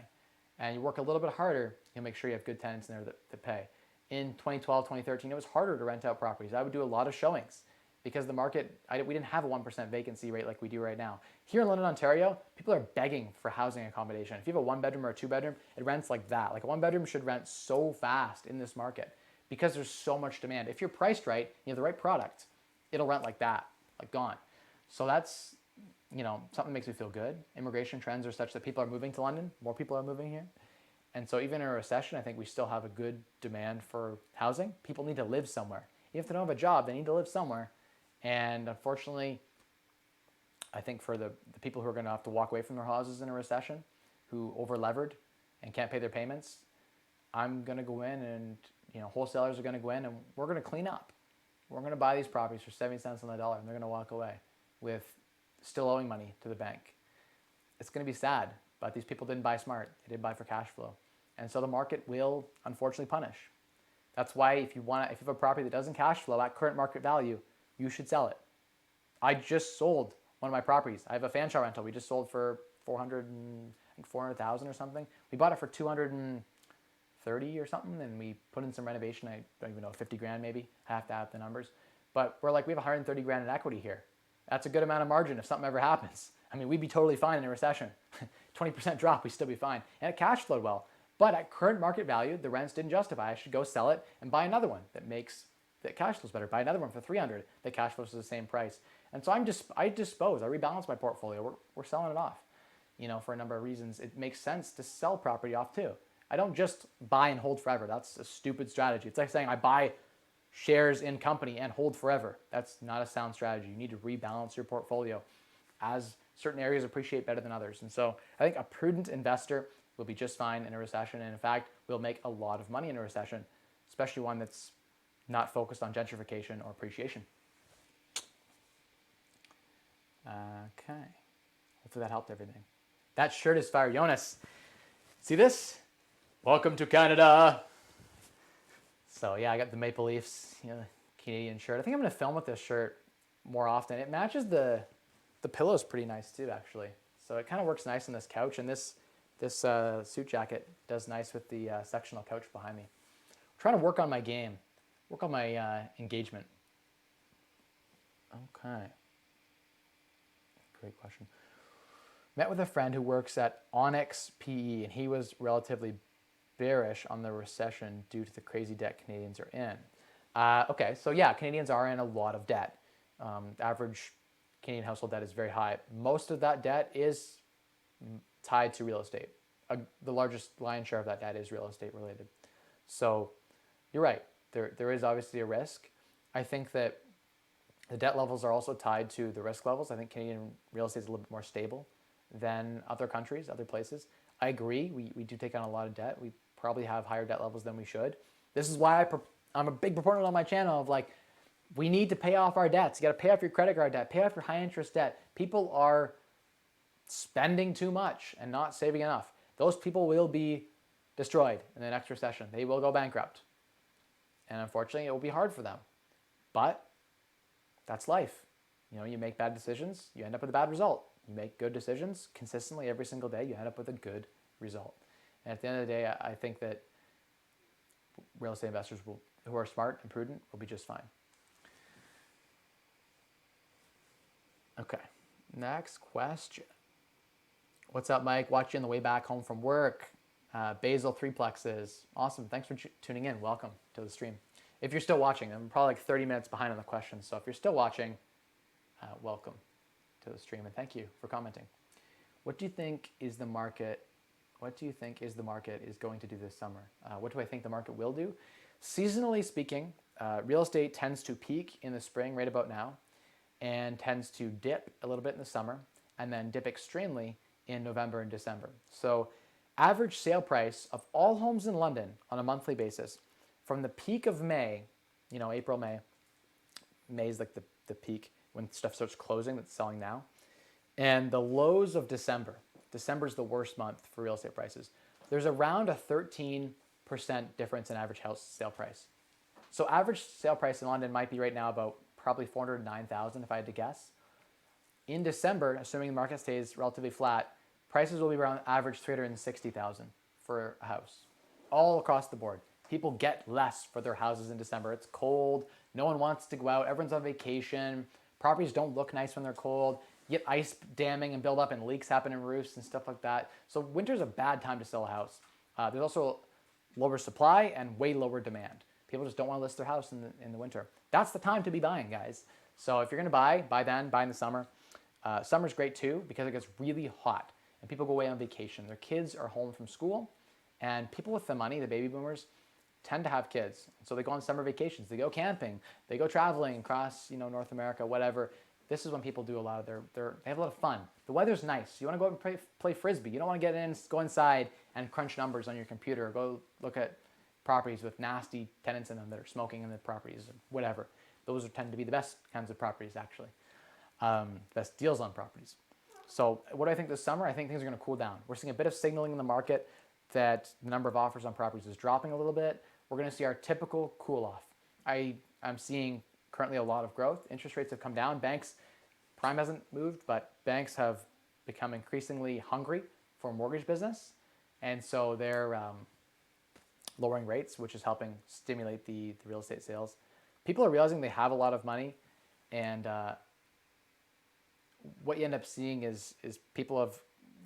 And you work a little bit harder, you'll make sure you have good tenants in there that pay. In 2012, 2013, it was harder to rent out properties. I would do a lot of showings because the market, we didn't have a 1% vacancy rate like we do right now. Here in London, Ontario, people are begging for housing accommodation. If you have a 1-bedroom or a 2-bedroom, it rents like that. Like a 1-bedroom should rent so fast in this market because there's so much demand. If you're priced right, you have the right product, it'll rent like that, like gone. So that's, something that makes me feel good. Immigration trends are such that people are moving to London. More people are moving here. And so even in a recession, I think we still have a good demand for housing. People need to live somewhere. Even if they don't have a job, they need to live somewhere. And unfortunately, I think for the people who are going to have to walk away from their houses in a recession, who over-levered and can't pay their payments, I'm going to go in and, wholesalers are going to go in and we're going to clean up. We're going to buy these properties for 70 cents on the dollar and they're going to walk away with still owing money to the bank. It's going to be sad, but these people didn't buy smart. They did buy for cash flow. And so the market will unfortunately punish. That's why if you have a property that doesn't cash flow at current market value, you should sell it. I just sold one of my properties. I have a Fanshawe rental. We just sold for 400,000 or something. We bought it for 230 or something, and we put in some renovation. I don't even know, 50 grand maybe. I have to add the numbers. But we have 130 grand in equity here. That's a good amount of margin if something ever happens. I mean, we'd be totally fine in a recession. 20% drop, we'd still be fine. And it cash flowed well. But at current market value, the rents didn't justify. I should go sell it and buy another one that cash flows better. Buy another one for 300 that cash flows to the same price. And so I rebalance my portfolio. We're selling it off, for a number of reasons. It makes sense to sell property off too. I don't just buy and hold forever. That's a stupid strategy. It's like saying I buy shares in company and hold forever. That's not a sound strategy. You need to rebalance your portfolio as certain areas appreciate better than others. And so I think a prudent investor will be just fine in a recession. And in fact, will make a lot of money in a recession, especially one that's not focused on gentrification or appreciation. Okay. Hopefully that helped everything. That shirt is fire. Jonas, see this? Welcome to Canada. So yeah, I got the Maple Leafs, Canadian shirt. I think I'm going to film with this shirt more often. It matches the pillow's pretty nice too, actually. So it kind of works nice on this couch, and this suit jacket does nice with the sectional couch behind me. I'm trying to work on my game, work on my engagement. Okay. Great question. Met with a friend who works at Onyx PE, and he was relatively bearish on the recession due to the crazy debt Canadians are in. Okay, so yeah, Canadians are in a lot of debt. Average Canadian household debt is very high. Most of that debt is tied to real estate. The largest lion's share of that debt is real estate related. So you're right. There is obviously a risk. I think that the debt levels are also tied to the risk levels. I think Canadian real estate is a little bit more stable than other countries, other places. I agree. We do take on a lot of debt. We probably have higher debt levels than we should. This is why I'm a big proponent on my channel of we need to pay off our debts. You got to pay off your credit card debt, pay off your high interest debt. People are spending too much and not saving enough. Those people will be destroyed in the next recession. They will go bankrupt. And unfortunately, it will be hard for them. But that's life. You make bad decisions, you end up with a bad result. You make good decisions consistently every single day, you end up with a good result. And at the end of the day, I think that real estate investors who are smart and prudent will be just fine. Okay, next question. What's up, Mike? Watching on the way back home from work. Basil 3plexes. Awesome. Thanks for tuning in. Welcome to the stream. If you're still watching, I'm probably like 30 minutes behind on the questions. So if you're still watching, welcome to the stream and thank you for commenting. What do you think is the market? What do you think is the market is going to do this summer? What do I think the market will do? Seasonally speaking, real estate tends to peak in the spring right about now and tends to dip a little bit in the summer and then dip extremely in November and December. So average sale price of all homes in London on a monthly basis from the peak of May, April, May is like the peak when stuff starts closing that's selling now, and the lows of December. December is the worst month for real estate prices. There's around a 13% difference in average house sale price. So average sale price in London might be right now about probably 409,000 if I had to guess. In December, assuming the market stays relatively flat, prices will be around average 360,000 for a house, all across the board. People get less for their houses in December. It's cold. No one wants to go out. Everyone's on vacation. Properties don't look nice when they're cold. You get ice damming and build up and leaks happen in roofs and stuff like that. So winter's a bad time to sell a house. There's also lower supply and way lower demand. People just don't want to list their house in the winter. That's the time to be buying, guys. So if you're going to buy then, buy in the summer. Summer's great too because it gets really hot and people go away on vacation. Their kids are home from school and people with the money, the baby boomers, tend to have kids. So they go on summer vacations, they go camping, they go traveling across, North America, whatever. This is when people do a lot of they have a lot of fun. The weather's nice. You want to go out and play Frisbee. You don't want to go inside and crunch numbers on your computer or go look at properties with nasty tenants in them that are smoking in the properties or whatever. Those tend to be the best kinds of properties actually. Best deals on properties. So what do I think this summer? I think things are going to cool down. We're seeing a bit of signaling in the market that the number of offers on properties is dropping a little bit. We're going to see our typical cool off. I'm seeing currently a lot of growth. Interest rates have come down. Prime hasn't moved, but banks have become increasingly hungry for mortgage business. And so they're lowering rates, which is helping stimulate the real estate sales. People are realizing they have a lot of money, and what you end up seeing is people have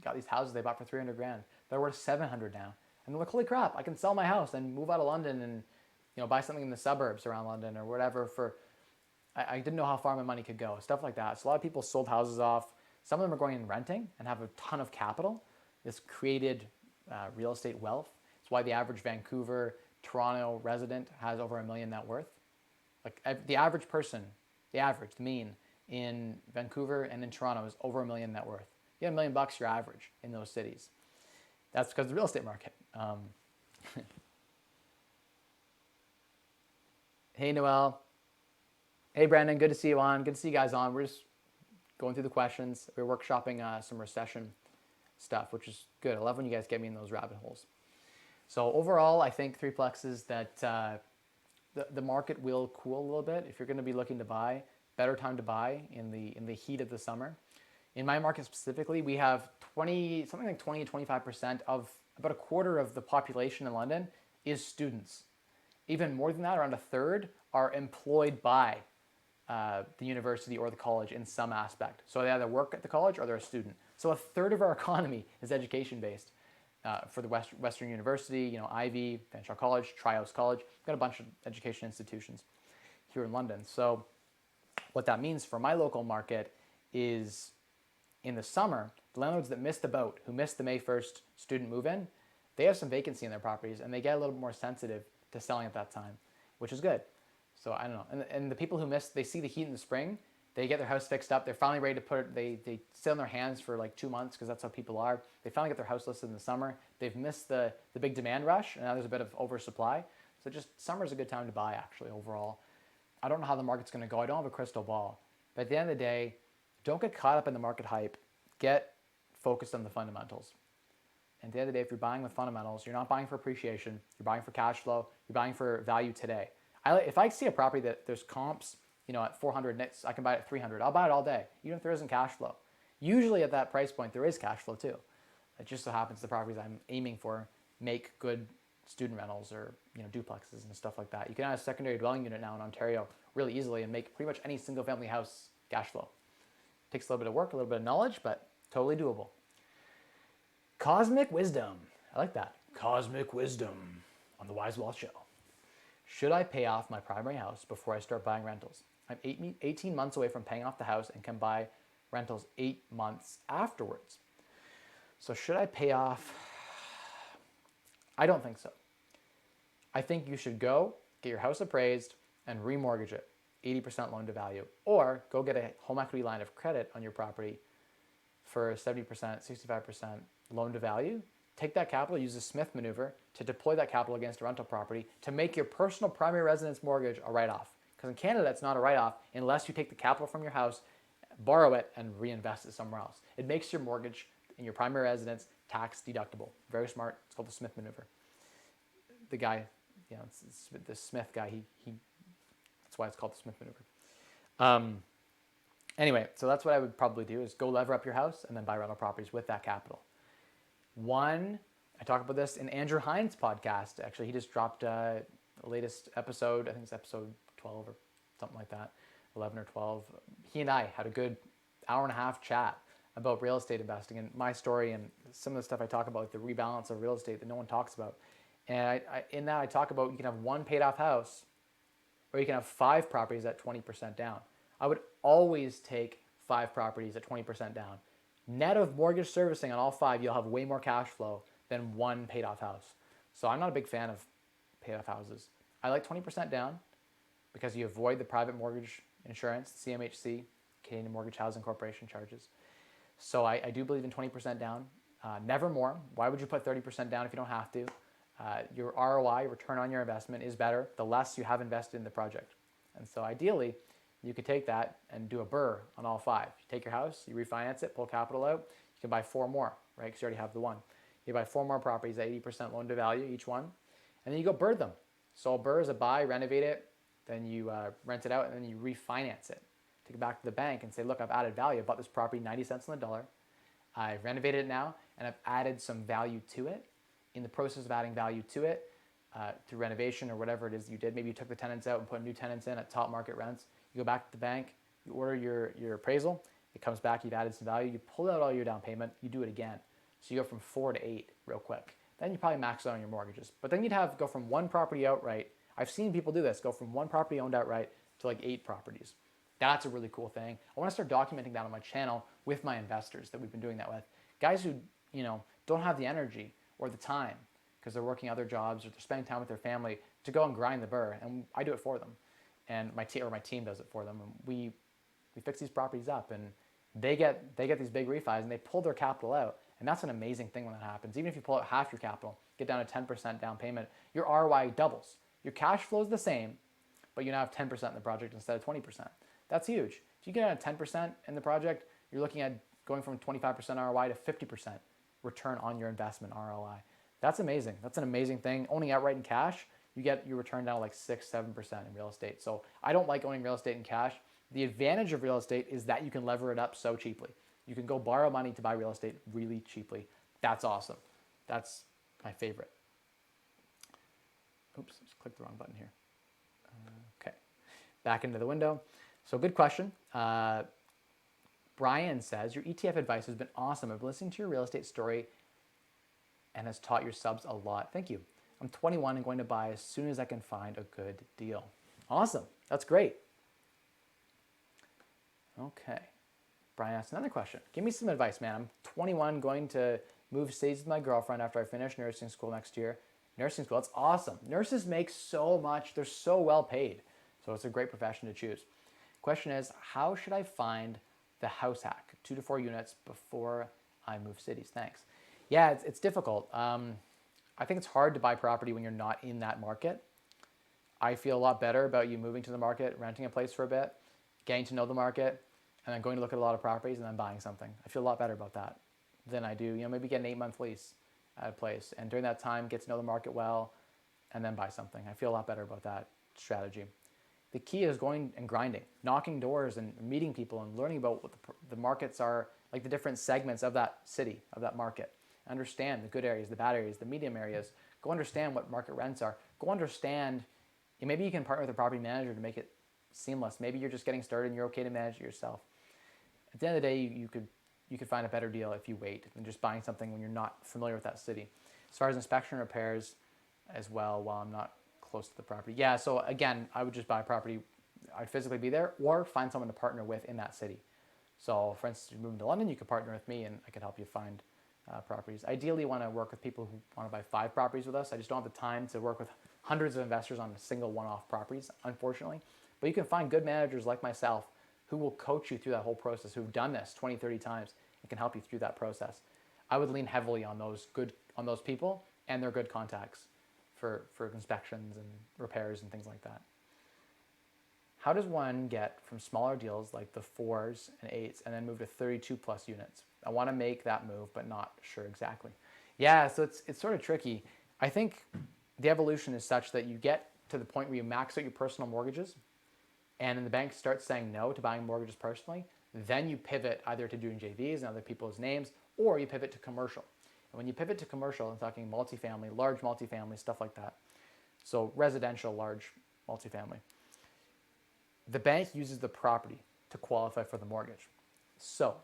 got these houses they bought for 300 grand. They're worth 700 now. And they're like, holy crap, I can sell my house and move out of London and buy something in the suburbs around London or whatever for, I didn't know how far my money could go, stuff like that. So a lot of people sold houses off. Some of them are going and renting and have a ton of capital. This created real estate wealth. It's why the average Vancouver, Toronto resident has over $1 million net worth. Like the average person, the mean in Vancouver and in Toronto is over $1 million net worth. You have $1 million bucks, your average in those cities. That's because of the real estate market. Hey, Noel. Hey, Brandon. Good to see you on. Good to see you guys on. We're just going through the questions. We're workshopping some recession stuff, which is good. I love when you guys get me in those rabbit holes. So overall, I think threeplexes that the market will cool a little bit. If you're going to be looking to buy, better time to buy in the heat of the summer. In my market specifically, we have something like 20 to 25% of about a quarter of the population in London is students. Even more than that, around a third are employed by the university or the college in some aspect. So they either work at the college or they're a student. So a third of our economy is education-based. For the Western University, Ivy, Fanshawe College, Trios College. We've got a bunch of education institutions here in London. So what that means for my local market is in the summer, the landlords that missed the boat, who missed the May 1st student move-in, they have some vacancy in their properties and they get a little bit more sensitive to selling at that time, which is good. So I don't know. And the people who missed, they see the heat in the spring, they get their house fixed up, they're finally ready to put it, they sit on their hands for like 2 months because that's how people are. They finally get their house listed in the summer. They've missed the big demand rush and now there's a bit of oversupply. So just summer's a good time to buy actually overall. I don't know how the market's going to go. I don't have a crystal ball. But at the end of the day, don't get caught up in the market hype. Get focused on the fundamentals. And at the end of the day, if you're buying with fundamentals, you're not buying for appreciation. You're buying for cash flow. You're buying for value today. If I see a property that there's comps, at 400, I can buy it at 300. I'll buy it all day, even if there isn't cash flow. Usually at that price point, there is cash flow too. It just so happens the properties I'm aiming for make good student rentals or duplexes and stuff like that. You can add a secondary dwelling unit now in Ontario really easily and make pretty much any single family house cash flow. Takes a little bit of work, a little bit of knowledge, but totally doable. Cosmic wisdom. I like that. Cosmic wisdom on the Wise Wall Show. Should I pay off my primary house before I start buying rentals? I'm 18 months away from paying off the house and can buy rentals 8 months afterwards. So should I pay off? I don't think so. I think you should go get your house appraised and remortgage it, 80% loan to value, or go get a home equity line of credit on your property for 70%, 65% loan to value. Take that capital, use the Smith maneuver to deploy that capital against a rental property to make your personal primary residence mortgage a write-off. Because in Canada, it's not a write-off unless you take the capital from your house, borrow it, and reinvest it somewhere else. It makes your mortgage in your primary residence tax deductible. Very smart. It's called the Smith maneuver. The guy, it's the Smith guy, that's why it's called the Smith maneuver. Anyway, so that's what I would probably do is go lever up your house and then buy rental properties with that capital. I talk about this in Andrew Hines' podcast. Actually, he just dropped the latest episode. I think it's episode 12 or something like that, 11 or 12. He and I had a good hour and a half chat about real estate investing and my story and some of the stuff I talk about, like the rebalance of real estate that no one talks about. And in that, I talk about you can have one paid off house or you can have 5 properties at 20% down. I would always take 5 properties at 20% down. Net of mortgage servicing on all 5, you'll have way more cash flow than one paid off house. So I'm not a big fan of paid off houses. I like 20% down because you avoid the private mortgage insurance, CMHC, Canadian Mortgage Housing Corporation charges. So I do believe in 20% down, never more. Why would you put 30% down if you don't have to? Your ROI, return on your investment, is better the less you have invested in the project. And so ideally, you could take that and do a BRRRR on all 5. You take your house, you refinance it, pull capital out, you can buy 4 more, right? Because you already have the one. You buy 4 more properties at 80% loan to value, each one, and then you go BRRRR them. So a BRRRR is a buy, renovate it, then you rent it out, and then you refinance it. Take it back to the bank and say, look, I've added value. I bought this property 90 cents on the dollar. I've renovated it now, and I've added some value to it. In the process of adding value to it, through renovation or whatever it is you did, maybe you took the tenants out and put new tenants in at top market rents. You go back to the bank, you order your appraisal, it comes back, you've added some value, you pull out all your down payment, you do it again. So you go from 4 to 8 real quick. Then you probably max out on your mortgages. But then you'd go from 1 property outright. I've seen people do this, go from 1 property owned outright to like 8 properties. That's a really cool thing. I want to start documenting that on my channel with my investors that we've been doing that with. Guys who, don't have the energy or the time because they're working other jobs or they're spending time with their family to go and grind the BRRRR, and I do it for them. And my team does it for them. And we fix these properties up, and they get these big refis, and they pull their capital out. And that's an amazing thing when that happens. Even if you pull out half your capital, get down to 10% down payment, your ROI doubles. Your cash flow is the same, but you now have 10% in the project instead of 20%. That's huge. If you get down to 10% in the project, you're looking at going from 25% ROI to 50% return on your investment ROI. That's amazing. That's an amazing thing. Owning outright in cash, you get your return down to like 6-7% in real estate. So I don't like owning real estate in cash. The advantage of real estate is that you can lever it up so cheaply. You can go borrow money to buy real estate really cheaply. That's awesome. That's my favorite. Oops, just clicked the wrong button here. Okay, back into the window. So good question. Brian says, your ETF advice has been awesome. I've listened to your real estate story and has taught your subs a lot. Thank you. I'm 21 and going to buy as soon as I can find a good deal. Awesome. That's great. Okay. Brian asked another question. Give me some advice, man. I'm 21, going to move cities with my girlfriend after I finish nursing school next year. Nursing school, that's awesome. Nurses make so much. They're so well paid. So it's a great profession to choose. Question is, how should I find the house hack, 2 to 4 units before I move cities? Thanks. Yeah, it's difficult. I think it's hard to buy property when you're not in that market. I feel a lot better about you moving to the market, renting a place for a bit, getting to know the market, and then going to look at a lot of properties and then buying something. I feel a lot better about that than I do, maybe get an 8-month lease at a place. And during that time, get to know the market well, and then buy something. I feel a lot better about that strategy. The key is going and grinding, knocking doors and meeting people and learning about what the markets are, like the different segments of that city, of that market. Understand the good areas, the bad areas, the medium areas. Go understand what market rents are. Go understand, maybe you can partner with a property manager to make it seamless. Maybe you're just getting started and you're okay to manage it yourself. At the end of the day, you could find a better deal if you wait than just buying something when you're not familiar with that city. As far as inspection repairs as well, while I'm not close to the property. Yeah, so again, I would just buy a property. I'd physically be there or find someone to partner with in that city. So for instance, you're moving to London, you could partner with me and I could help you find properties. Ideally, you want to work with people who want to buy 5 properties with us. I just don't have the time to work with hundreds of investors on a single one-off properties, unfortunately. But you can find good managers like myself who will coach you through that whole process, who've done this 20, 30 times and can help you through that process. I would lean heavily on those people and their good contacts for inspections and repairs and things like that. How does one get from smaller deals like the 4s and 8s and then move to 32 plus units? I want to make that move, but not sure exactly. Yeah, so it's sort of tricky. I think the evolution is such that you get to the point where you max out your personal mortgages and then the bank starts saying no to buying mortgages personally. Then you pivot either to doing JVs in other people's names or you pivot to commercial. And when you pivot to commercial, I'm talking multifamily, large multifamily, stuff like that. So residential, large multifamily. The bank uses the property to qualify for the mortgage. So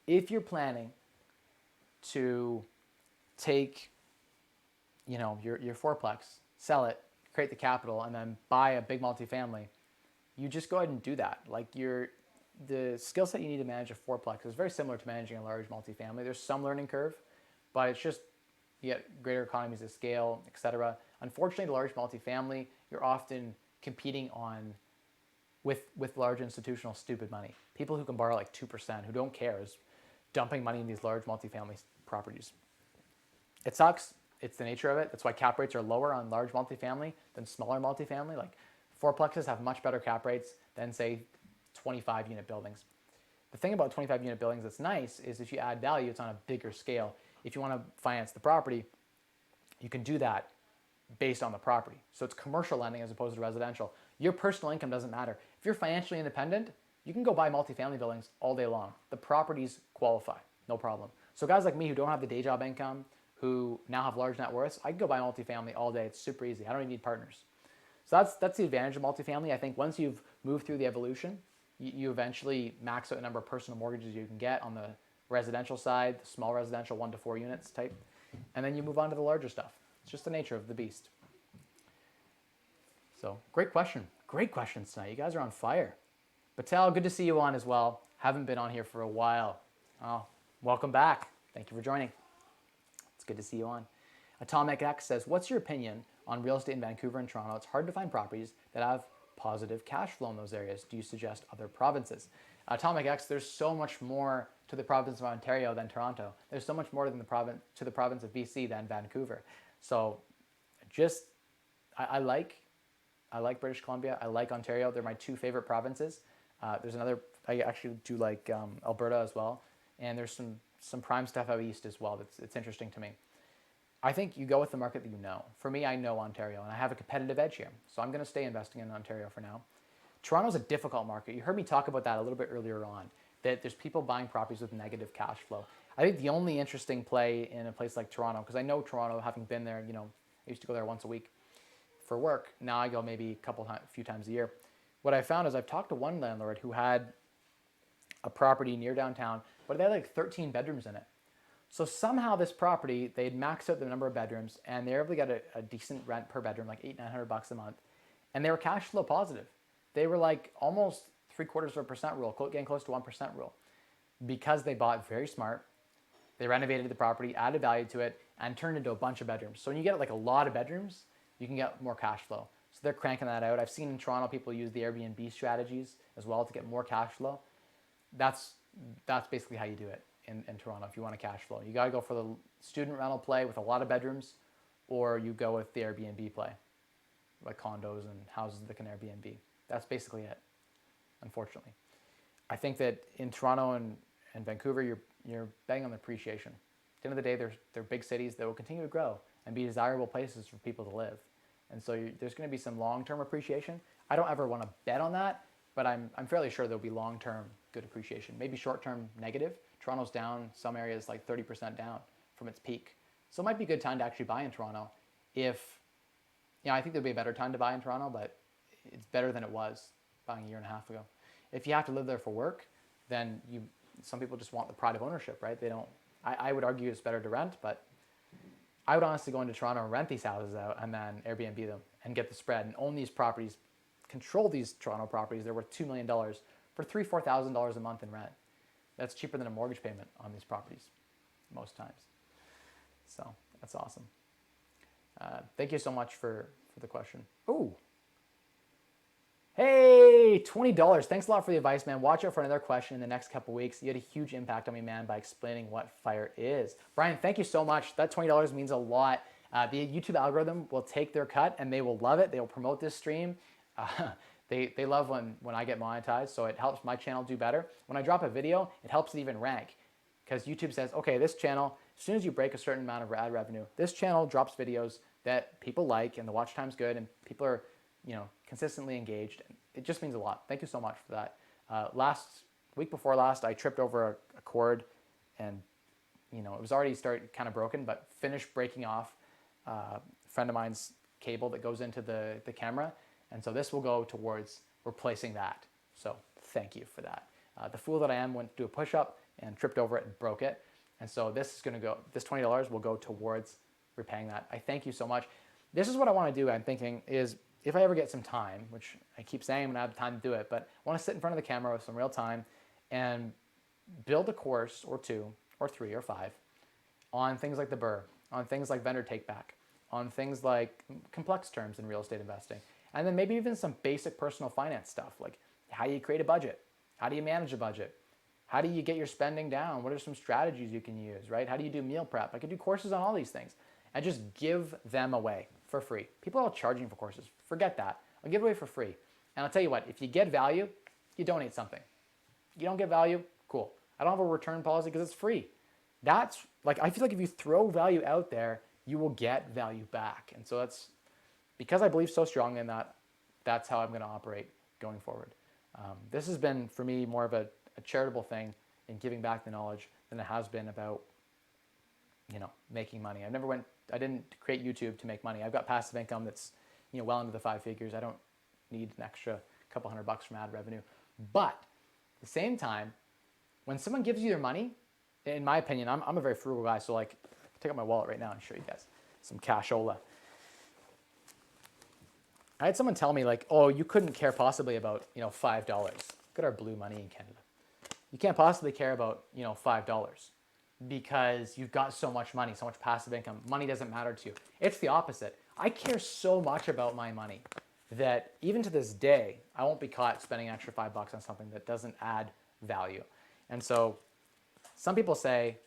if you're planning to take, your fourplex, sell it, create the capital, and then buy a big multifamily, you just go ahead and do that. Like the skill set you need to manage a fourplex is very similar to managing a large multifamily. There's some learning curve, but it's just you get greater economies of scale, etc. Unfortunately, the large multifamily, you're often competing with large institutional stupid money. People who can borrow like 2%, who don't care, is dumping money in these large multifamily properties. It sucks. It's the nature of it. That's why cap rates are lower on large multifamily than smaller multifamily. Like fourplexes have much better cap rates than say 25 unit buildings. The thing about 25 unit buildings that's nice is if you add value, it's on a bigger scale. If you want to finance the property, you can do that based on the property. So it's commercial lending as opposed to residential. Your personal income doesn't matter. If you're financially independent, you can go buy multifamily buildings all day long. The properties qualify, no problem. So guys like me who don't have the day job income, who now have large net worths, I can go buy multifamily all day. It's super easy. I don't even need partners. So that's the advantage of multifamily. I think once you've moved through the evolution, you eventually max out the number of personal mortgages you can get on the residential side, the small residential 1 to 4 units type, and then you move on to the larger stuff. It's just the nature of the beast. So great question. Great questions tonight. You guys are on fire. Patel, good to see you on as well. Haven't been on here for a while. Oh, welcome back. Thank you for joining. It's good to see you on. Atomic X says, what's your opinion on real estate in Vancouver and Toronto? It's hard to find properties that have positive cash flow in those areas. Do you suggest other provinces? Atomic X, there's so much more to the province of Ontario than Toronto. There's so much more than the province of BC than Vancouver. So just, I like British Columbia. I like Ontario. They're my 2 favorite provinces. There's another, I actually do like Alberta as well. And there's some prime stuff out east as well that's interesting to me. I think you go with the market that you know. For me, I know Ontario, and I have a competitive edge here. So I'm going to stay investing in Ontario for now. Toronto's a difficult market. You heard me talk about that a little bit earlier on, that there's people buying properties with negative cash flow. I think the only interesting play in a place like Toronto, because I know Toronto, having been there, I used to go there once a week for work. Now I go maybe a few times a year. What I found is I've talked to one landlord who had a property near downtown, but they had like 13 bedrooms in it. So somehow this property, they'd maxed out the number of bedrooms and they were able to get a decent rent per bedroom, like $800-900 a month. And they were cash flow positive. They were like almost 0.75% rule, getting close to 1% rule, because they bought very smart. They renovated the property, added value to it, and turned into a bunch of bedrooms. So when you get like a lot of bedrooms, you can get more cash flow. So they're cranking that out. I've seen in Toronto people use the Airbnb strategies as well to get more cash flow. That's basically how you do it in Toronto if you want a cash flow. You got to go for the student rental play with a lot of bedrooms, or you go with the Airbnb play, like condos and houses that can Airbnb. That's basically it, unfortunately. I think that in Toronto and Vancouver, you're betting on the appreciation. At the end of the day, they're big cities that will continue to grow and be desirable places for people to live. And so there's going to be some long-term appreciation. I don't ever want to bet on that, but I'm fairly sure there'll be long-term good appreciation. Maybe short-term negative. Toronto's down, some areas like 30% down from its peak. So it might be a good time to actually buy in Toronto if, I think there'll be a better time to buy in Toronto, but it's better than it was buying a year and a half ago. If you have to live there for work, then some people just want the pride of ownership, right? I would argue it's better to rent, but I would honestly go into Toronto and rent these houses out and then Airbnb them and get the spread and own these properties, control these Toronto properties. They're worth $2 million for $3,000-$4,000 a month in rent. That's cheaper than a mortgage payment on these properties most times. So that's awesome. Thank you so much for the question. Ooh. Hey, $20. Thanks a lot for the advice, man. Watch out for another question in the next couple weeks. You had a huge impact on me, man, by explaining what fire is. Brian, thank you so much. That $20 means a lot. The YouTube algorithm will take their cut and they will love it. They will promote this stream. They love when I get monetized, so it helps my channel do better. When I drop a video, it helps it even rank because YouTube says, okay, this channel, as soon as you break a certain amount of ad revenue, this channel drops videos that people like and the watch time's good and people are, consistently engaged. It just means a lot. Thank you so much for that. Week before last, I tripped over a cord and, it was already kind of broken, but finished breaking off a friend of mine's cable that goes into the camera. And so this will go towards replacing that. So thank you for that. The fool that I am went to do a push-up and tripped over it and broke it. And so this $20 will go towards repaying that. I thank you so much. This is what I want to do, I'm thinking, is if I ever get some time, which I keep saying I'm going to have time to do it, but I want to sit in front of the camera with some real time and build a course or 2 or 3 or 5 on things like the BRRRR, on things like vendor take-back, on things like complex terms in real estate investing, and then maybe even some basic personal finance stuff, like how do you create a budget? How do you manage a budget? How do you get your spending down? What are some strategies you can use, right? How do you do meal prep? I could do courses on all these things and just give them away for free. People are all charging for courses. Forget that. I'll give it away for free. And I'll tell you what, if you get value, you donate something. You don't get value, cool. I don't have a return policy because it's free. That's like, I feel like if you throw value out there, you will get value back. And so that's, because I believe so strongly in that, that's how I'm going to operate going forward. This has been, for me, more of a charitable thing in giving back the knowledge than it has been about, making money. I didn't create YouTube to make money. I've got passive income that's, well into the 5 figures. I don't need an extra couple $100 from ad revenue. But at the same time, when someone gives you their money, in my opinion, I'm a very frugal guy. So like, take out my wallet right now and show you guys some cashola. I had someone tell me like, oh, you couldn't care possibly about, $5. Look at our blue money in Canada. You can't possibly care about, $5 because you've got so much money, so much passive income. Money doesn't matter to you. It's the opposite. I care so much about my money that even to this day, I won't be caught spending an extra $5 on something that doesn't add value. And so some people say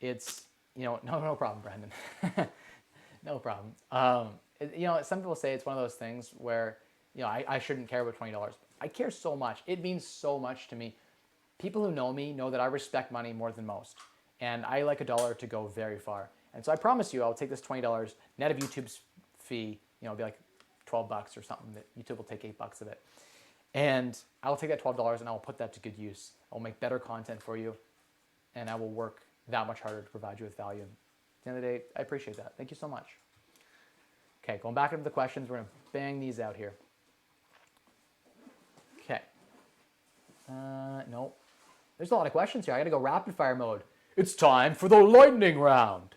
it's, no problem, Brandon. No problem. Some people say it's one of those things where, I shouldn't care about $20. I care so much. It means so much to me. People who know me know that I respect money more than most. And I like a dollar to go very far. And so I promise you, I'll take this $20 net of YouTube's fee, it'll be like $12 or something that YouTube will take $8 of it. And I'll take that $12 and I'll put that to good use. I'll make better content for you and I will work that much harder to provide you with value. At the end of the day, I appreciate that. Thank you so much. Okay, going back into the questions, we're gonna bang these out here. Okay. Nope. There's a lot of questions here. I gotta go rapid fire mode. It's time for the lightning round.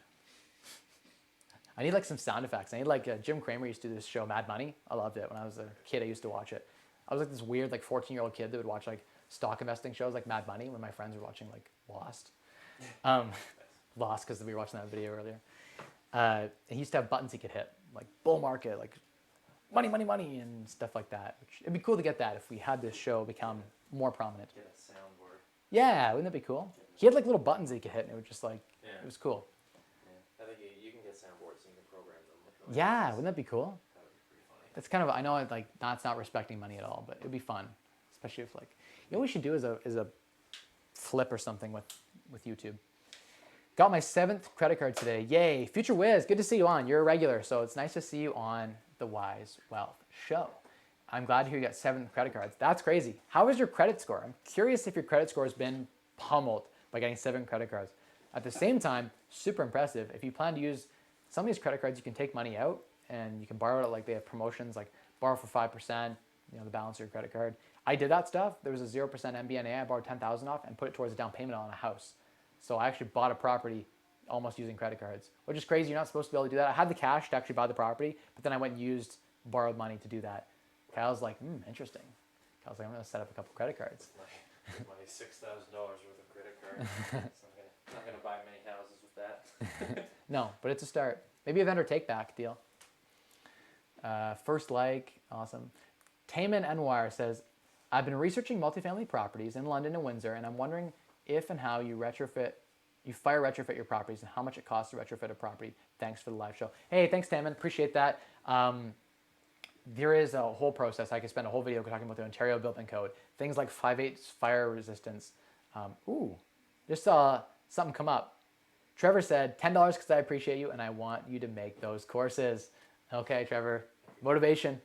I need like some sound effects. I need like Jim Cramer used to do this show, Mad Money. I loved it. When I was a kid, I used to watch it. I was like this weird like 14-year-old kid that would watch like stock investing shows like Mad Money when my friends were watching like Lost. Lost because we were watching that video earlier. And he used to have buttons he could hit, like bull market, like money, money, money, and stuff like that. Which, it'd be cool to get that if we had this show become more prominent. Get a soundboard. Yeah, wouldn't that be cool? He had like little buttons that he could hit, and it was just like, It was cool. Yeah, I think you can get soundboards and you can program them. Yeah, wouldn't that be cool? That would be pretty funny. That's kind of, I know like that's not respecting money at all, but it'd be fun, especially if like, what we should do is a flip or something with YouTube. Got my 7th credit card today. Yay. Future Wiz, good to see you on. You're a regular, so it's nice to see you on the Wise Wealth Show. I'm glad to hear you got 7 credit cards. That's crazy. How is your credit score? I'm curious if your credit score has been pummeled by getting 7 credit cards. At the same time, super impressive. If you plan to use some of these credit cards, you can take money out and you can borrow it, like they have promotions like borrow for 5%, the balance of your credit card. I did that stuff. There was a 0% MBNA. I borrowed $10,000 off and put it towards a down payment on a house. So I actually bought a property almost using credit cards, which is crazy. You're not supposed to be able to do that. I had the cash to actually buy the property, but then I went and used borrowed money to do that. Kyle's like, interesting. Kyle's like, I'm going to set up a couple credit cards. My $6,000 worth of credit cards. It's not gonna buy many houses with that. No, but it's a start. Maybe a vendor take back deal. First like, awesome. Taman Anwar says, I've been researching multifamily properties in London and Windsor, and I'm wondering if and how you fire retrofit your properties and how much it costs to retrofit a property. Thanks for the live show. Hey, thanks, Taman. Appreciate that. There is a whole process. I could spend a whole video talking about the Ontario Building Code. Things like 5/8 fire resistance. Just saw something come up. Trevor said, $10 because I appreciate you and I want you to make those courses. Okay, Trevor. Motivation.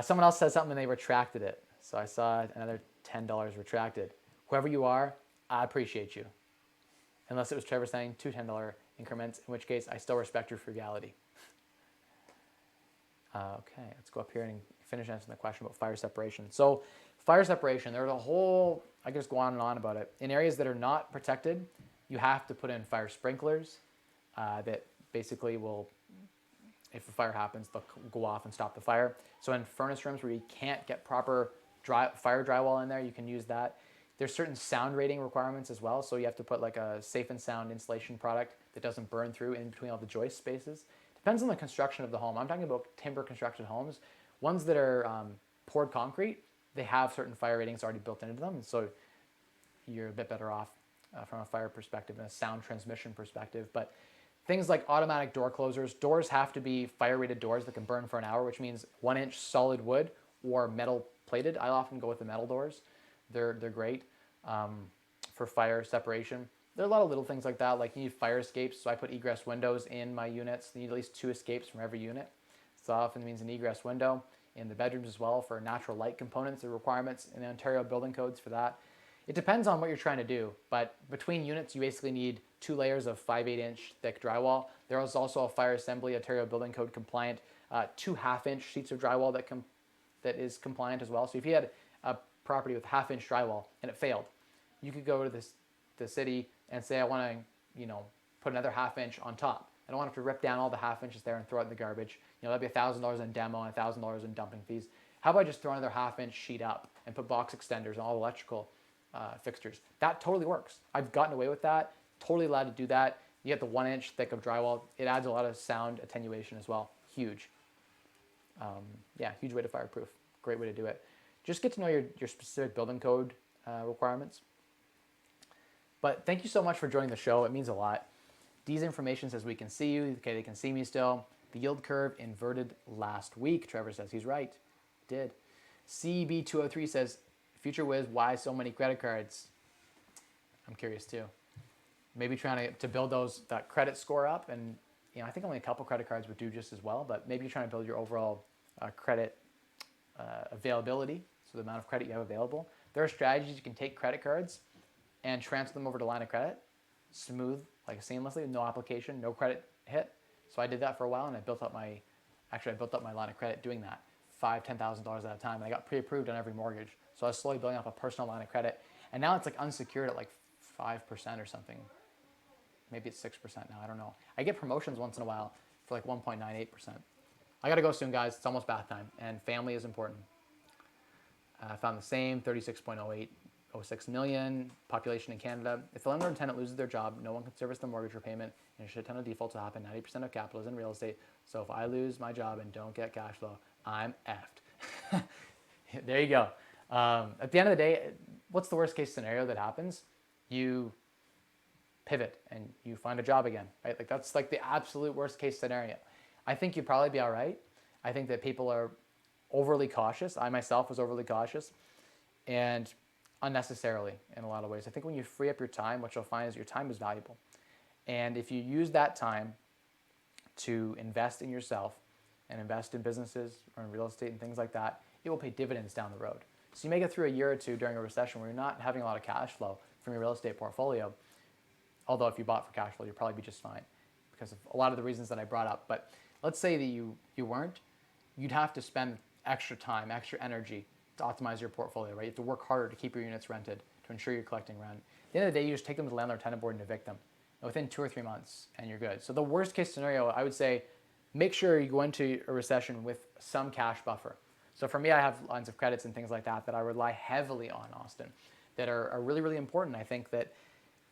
Someone else said something and they retracted it. So I saw another $10 retracted. Whoever you are, I appreciate you. Unless it was Trevor saying two $10 increments, in which case I still respect your frugality. Okay, let's go up here and finish answering the question about fire separation. So fire separation, there's a whole, I could just go on and on about it. In areas that are not protected, you have to put in fire sprinklers that basically will, if a fire happens, they'll go off and stop the fire. So in furnace rooms where you can't get proper fire drywall in there, you can use that. There's certain sound rating requirements as well. So you have to put like a safe and sound insulation product that doesn't burn through in between all the joist spaces. Depends on the construction of the home. I'm talking about timber constructed homes. Ones that are poured concrete, they have certain fire ratings already built into them. So you're a bit better off from a fire perspective and a sound transmission perspective. But things like automatic door closers, doors have to be fire rated doors that can burn for an hour, which means 1-inch solid wood or metal plated. I often go with the metal doors. They're great for fire separation. There are a lot of little things like that, like you need fire escapes, so I put egress windows in my units. You need at least 2 escapes from every unit. So that often means an egress window in the bedrooms as well for natural light components. The requirements in the Ontario building codes for that. It depends on what you're trying to do, but between units you basically need 2 layers of 5/8-inch thick drywall. There is also a fire assembly Ontario building code compliant 2 half-inch sheets of drywall that is compliant as well. So if you had a property with half-inch drywall and it failed, you could go to the city and say, I want to, put another half-inch on top. I don't want to have to rip down all the half-inches there and throw it in the garbage. That'd be $1,000 in demo and $1,000 in dumping fees. How about I just throw another half-inch sheet up and put box extenders and all electrical fixtures? That totally works. I've gotten away with that. Totally allowed to do that. You get the 1-inch thick of drywall. It adds a lot of sound attenuation as well. Huge. Huge way to fireproof. Great way to do it. Just get to know your specific building code requirements. But thank you so much for joining the show. It means a lot. D's information says we can see you. Okay, they can see me still. The yield curve inverted last week. Trevor says he's right. Did. CB203 says, Future Wiz, why so many credit cards? I'm curious too. Maybe trying to build that credit score up. And I think only a couple credit cards would do just as well. But maybe you're trying to build your overall credit availability. So the amount of credit you have available. There are strategies you can take credit cards and transfer them over to line of credit, smooth, like seamlessly, no application, no credit hit. So I did that for a while, and I built up my line of credit doing that, $5,000, $10,000 at a time, and I got pre-approved on every mortgage. So I was slowly building up a personal line of credit, and now it's like unsecured at like 5% or something. Maybe it's 6% now, I don't know. I get promotions once in a while for like 1.98%. I gotta go soon, guys. It's almost bath time, and family is important. I found the same, 36.06 million population in Canada. If the landlord and tenant loses their job, no one can service the mortgage repayment, and a shit ton of defaults will happen. 90% of capital is in real estate. So if I lose my job and don't get cash flow, I'm effed. There you go. At the end of the day, what's the worst case scenario that happens? You pivot and you find a job again, right? Like that's like the absolute worst case scenario. I think you'd probably be all right. I think that people are overly cautious. I myself was overly cautious and unnecessarily in a lot of ways. I think when you free up your time, what you'll find is your time is valuable. And if you use that time to invest in yourself and invest in businesses or in real estate and things like that, it will pay dividends down the road. So you may get through a year or two during a recession where you're not having a lot of cash flow from your real estate portfolio. Although if you bought for cash flow, you'll probably be just fine because of a lot of the reasons that I brought up. But let's say that you weren't, you'd have to spend extra time, extra energy to optimize your portfolio, right? You have to work harder to keep your units rented, to ensure you're collecting rent. At the end of the day, you just take them to the landlord tenant board and evict them. within 2 or 3 months, and you're good. So the worst case scenario, I would say, make sure you go into a recession with some cash buffer. So for me, I have lines of credits and things like that that I rely heavily on, Austin, that are really, really important. I think that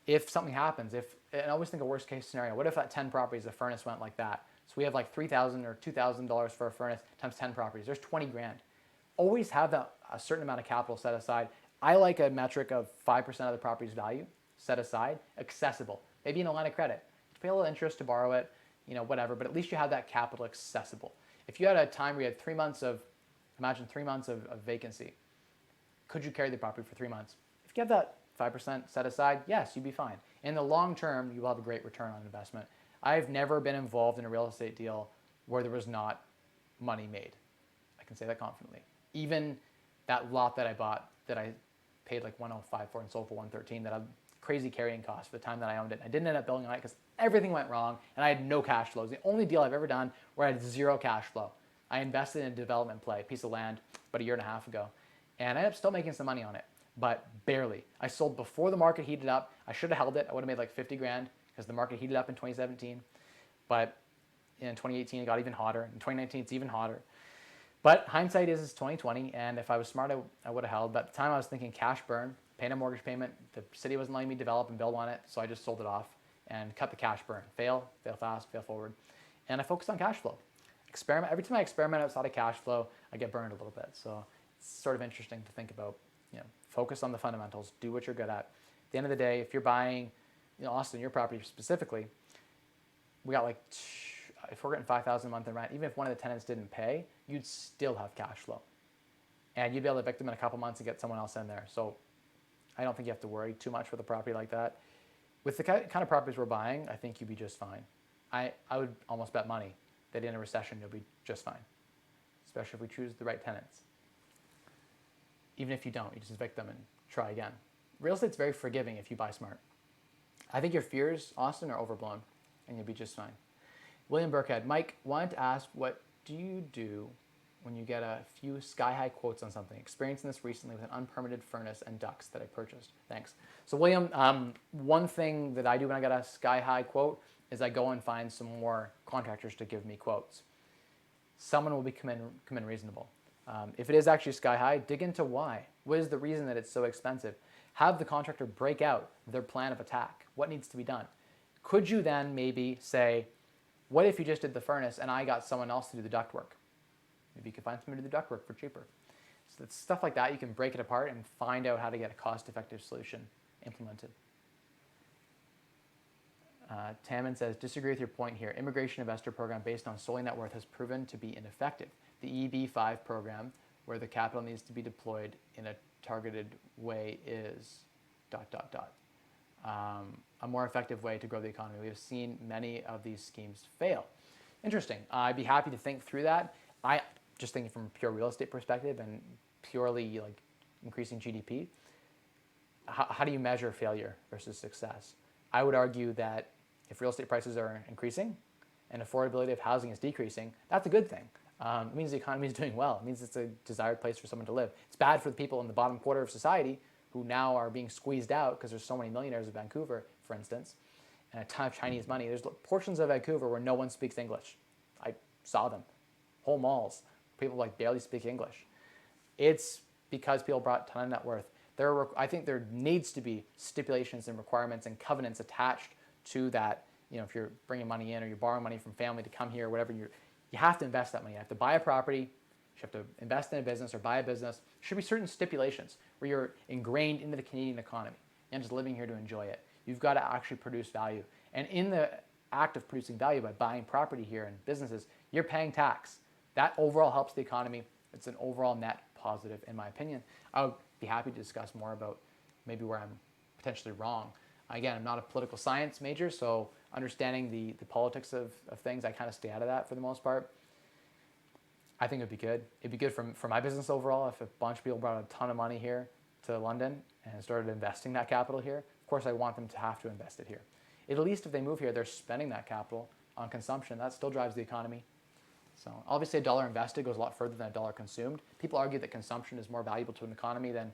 if something happens, and I always think a worst case scenario, what if at 10 properties the furnace went like that? So we have like $3,000 or $2,000 for a furnace times 10 properties. There's 20 grand. Always have a certain amount of capital set aside. I like a metric of 5% of the property's value set aside, accessible. Maybe in a line of credit. You pay a little interest to borrow it, whatever, but at least you have that capital accessible. If you had a time where you had 3 months of, imagine 3 months of vacancy, could you carry the property for 3 months? If you have that 5% set aside, yes, you'd be fine. In the long term, you will have a great return on investment. I've never been involved in a real estate deal where there was not money made. I can say that confidently. Even that lot that I bought that I paid like 105 for and sold for 113, that had crazy carrying costs for the time that I owned it. I didn't end up building on it because everything went wrong and I had no cash flows. The only deal I've ever done where I had zero cash flow. I invested in a development play, a piece of land, about a year and a half ago, and I ended up still making some money on it, but barely. I sold before the market heated up. I should have held it. I would have made like 50 grand because the market heated up in 2017, but in 2018 it got even hotter. In 2019 it's even hotter. But hindsight is 2020, and if I was smart, I would have held. But at the time I was thinking cash burn, paying a mortgage payment. The city wasn't letting me develop and build on it, so I just sold it off and cut the cash burn. Fail fast, fail forward. And I focused on cash flow. Every time I experiment outside of cash flow, I get burned a little bit. So it's sort of interesting to think about, focus on the fundamentals, do what you're good at. At the end of the day, if you're buying, Austin, your property specifically, we got if we're getting $5,000 a month in rent, even if one of the tenants didn't pay, you'd still have cash flow. And you'd be able to evict them in a couple months and get someone else in there. So I don't think you have to worry too much with a property like that. With the kind of properties we're buying, I think you'd be just fine. I would almost bet money that in a recession you'll be just fine, especially if we choose the right tenants. Even if you don't, you just evict them and try again. Real estate's very forgiving if you buy smart. I think your fears, Austin, are overblown, and you'll be just fine. William Burkhead, Mike, wanted to ask, what do you do when you get a few sky-high quotes on something? Experiencing this recently with an unpermitted furnace and ducts that I purchased. Thanks. So William, one thing that I do when I get a sky-high quote is I go and find some more contractors to give me quotes. Someone will come in reasonable. If it is actually sky-high, dig into why. What is the reason that it's so expensive? Have the contractor break out their plan of attack. What needs to be done? Could you then maybe say, what if you just did the furnace and I got someone else to do the ductwork? Maybe you could find someone to do the ductwork for cheaper. So it's stuff like that. You can break it apart and find out how to get a cost-effective solution implemented. Tammin says, disagree with your point here. Immigration investor program based on solely net worth has proven to be ineffective. The EB-5 program, where the capital needs to be deployed in a targeted way, is ... a more effective way to grow the economy. We have seen many of these schemes fail. Interesting. I'd be happy to think through that. I just thinking from a pure real estate perspective and purely like increasing GDP. How do you measure failure versus success? I would argue that if real estate prices are increasing and affordability of housing is decreasing, that's a good thing. It means the economy is doing well. It means it's a desired place for someone to live. It's bad for the people in the bottom quarter of society who now are being squeezed out because there's so many millionaires in Vancouver, for instance, and a ton of Chinese money. There's portions of Vancouver where no one speaks English. I saw them. Whole malls. People like barely speak English. It's because people brought a ton of net worth. I think there needs to be stipulations and requirements and covenants attached to that. If you're bringing money in or you're borrowing money from family to come here, whatever, you have to invest that money. You have to buy a property. You have to invest in a business or buy a business. There should be certain stipulations where you're ingrained into the Canadian economy and just living here to enjoy it. You've got to actually produce value. And in the act of producing value by buying property here and businesses, you're paying tax. That overall helps the economy. It's an overall net positive, in my opinion. I would be happy to discuss more about maybe where I'm potentially wrong. Again, I'm not a political science major, so understanding the politics of things, I kind of stay out of that for the most part. I think it'd be good. It'd be good for my business overall if a bunch of people brought a ton of money here to London and started investing that capital here. Of course, I want them to have to invest it here. At least if they move here, they're spending that capital on consumption. That still drives the economy. So obviously a dollar invested goes a lot further than a dollar consumed. People argue that consumption is more valuable to an economy than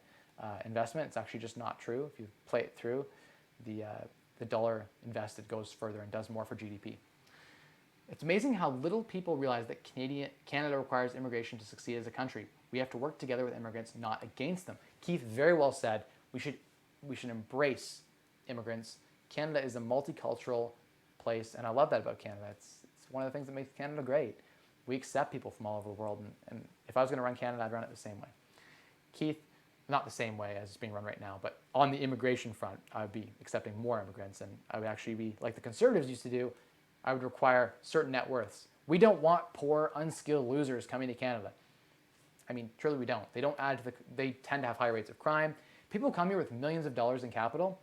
investment. It's actually just not true. If you play it through, the the dollar invested goes further and does more for GDP. It's amazing how little people realize that Canada requires immigration to succeed as a country. We have to work together with immigrants, not against them. Keith very well said, we should embrace immigrants. Canada is a multicultural place, and I love that about Canada. It's one of the things that makes Canada great. We accept people from all over the world, and if I was going to run Canada, I'd run it the same way. Keith, not the same way as it's being run right now, but on the immigration front, I would be accepting more immigrants, and I would actually be, like the Conservatives used to do, I would require certain net worths. We don't want poor, unskilled losers coming to Canada. I mean, truly we don't. They don't add to they tend to have high rates of crime. People come here with millions of dollars in capital,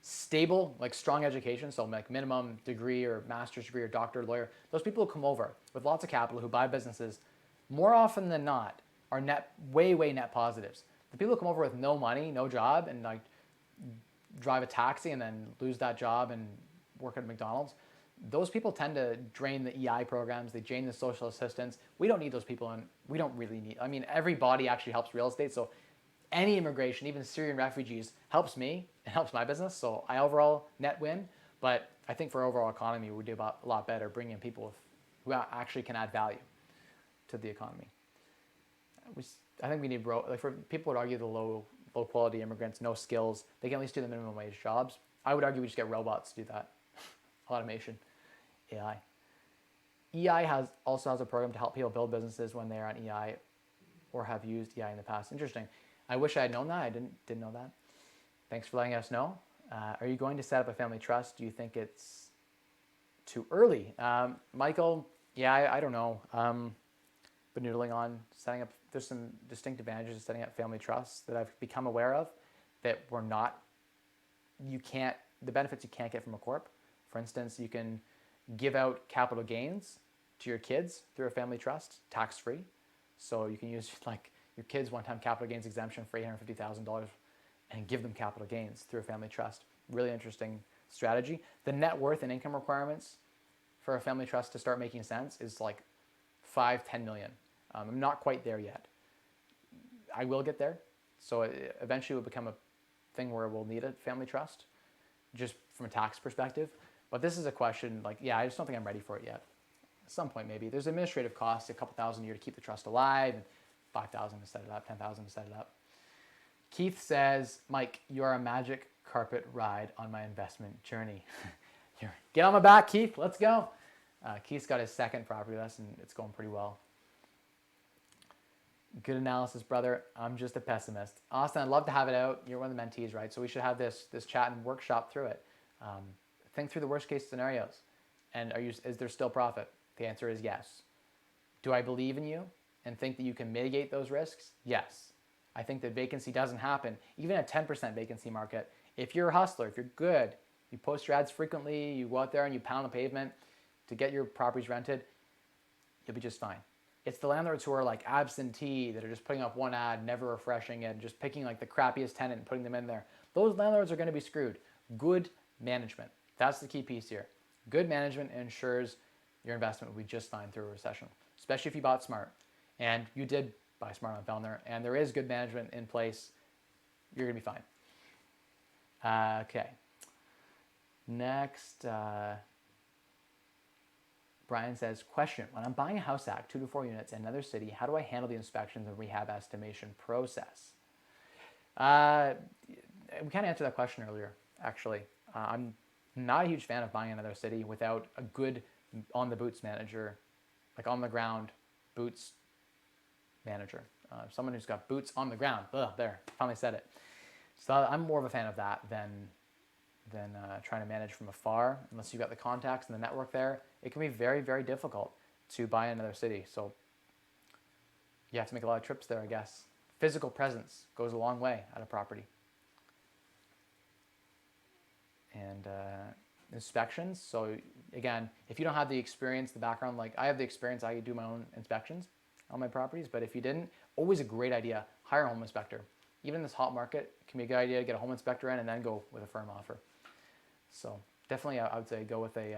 stable, like strong education, so like minimum degree or master's degree or doctor, lawyer. Those people who come over with lots of capital who buy businesses, more often than not, are way net positives. The people who come over with no money, no job, and like drive a taxi and then lose that job and work at McDonald's, those people tend to drain the EI programs, they drain the social assistance. We don't need those people, and we don't really need, I mean, everybody actually helps real estate, so any immigration, even Syrian refugees, helps me, it helps my business, so I overall net win, but I think for overall economy, we do a lot better bringing in people who actually can add value to the economy. I think we need, like for people would argue the low quality immigrants, no skills, they can at least do the minimum wage jobs. I would argue we just get robots to do that, automation. AI. EI also has a program to help people build businesses when they're on EI or have used EI in the past. Interesting. I wish I had known that. I didn't know that. Thanks for letting us know. Are you going to set up a family trust? Do you think it's too early? Michael, yeah, I don't know. Been noodling on setting up. There's some distinct advantages of setting up family trusts that I've become aware of that the benefits you can't get from a corp. For instance, you can give out capital gains to your kids through a family trust, tax-free. So you can use like your kids' one-time capital gains exemption for $850,000 and give them capital gains through a family trust. Really interesting strategy. The net worth and income requirements for a family trust to start making sense is like 5-10 million. I'm not quite there yet. I will get there. So it eventually will become a thing where we'll need a family trust just from a tax perspective. But this is a question, like, yeah, I just don't think I'm ready for it yet. At some point, maybe. There's administrative costs, a couple thousand a year to keep the trust alive, and $5,000 to set it up, $10,000 to set it up. Keith says, Mike, you're a magic carpet ride on my investment journey. Get on my back, Keith. Let's go. Keith's got his second property lesson. It's going pretty well. Good analysis, brother. I'm just a pessimist. Austin, I'd love to have it out. You're one of the mentees, right? So we should have this chat and workshop through it. Think through the worst case scenarios. And is there still profit? The answer is yes. Do I believe in you and think that you can mitigate those risks? Yes. I think that vacancy doesn't happen. Even a 10% vacancy market, if you're a hustler, if you're good, you post your ads frequently, you go out there and you pound the pavement to get your properties rented, you'll be just fine. It's the landlords who are like absentee that are just putting up one ad, never refreshing it, just picking like the crappiest tenant and putting them in there. Those landlords are going to be screwed. Good management. That's the key piece here. Good management ensures your investment will be just fine through a recession, especially if you bought smart. And you did buy smart on Fellner, and there is good management in place. You're going to be fine. Okay. Next, Brian says, question, when I'm buying a house act, 2 to 4 units in another city, how do I handle the inspections and rehab estimation process? We kind of answered that question earlier, actually. I'm not a huge fan of buying another city without a good on-the-boots manager, like on-the-ground boots manager. Someone who's got boots on the ground. There, finally said it. So I'm more of a fan of that than trying to manage from afar. Unless you've got the contacts and the network there, it can be very, very difficult to buy another city. So you have to make a lot of trips there, I guess. Physical presence goes a long way at a property. And inspections. So again, if you don't have the experience, the background, like I have the experience, I do my own inspections on my properties. But if you didn't, always a great idea, hire a home inspector. Even in this hot market, it can be a good idea to get a home inspector in and then go with a firm offer. So definitely, I would say go with a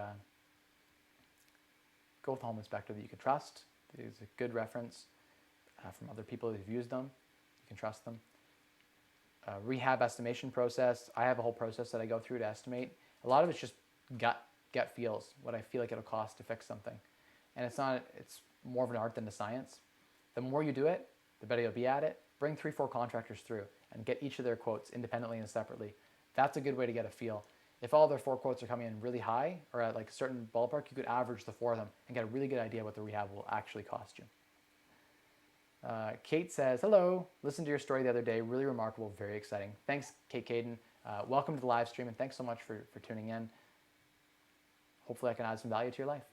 home inspector that you can trust. It's a good reference from other people who've used them. You can trust them. rehab estimation process. I have a whole process that I go through to estimate. A lot of it's just gut feels, what I feel like it'll cost to fix something. And it's more of an art than a science. The more you do it, the better you'll be at it. Bring 3-4 contractors through and get each of their quotes independently and separately. That's a good way to get a feel. If all their 4 quotes are coming in really high or at like a certain ballpark, you could average the 4 of them and get a really good idea what the rehab will actually cost you. Kate says, hello, listened to your story the other day. Really remarkable, very exciting. Thanks, Kate Caden. Welcome to the live stream and thanks so much for tuning in. Hopefully I can add some value to your life.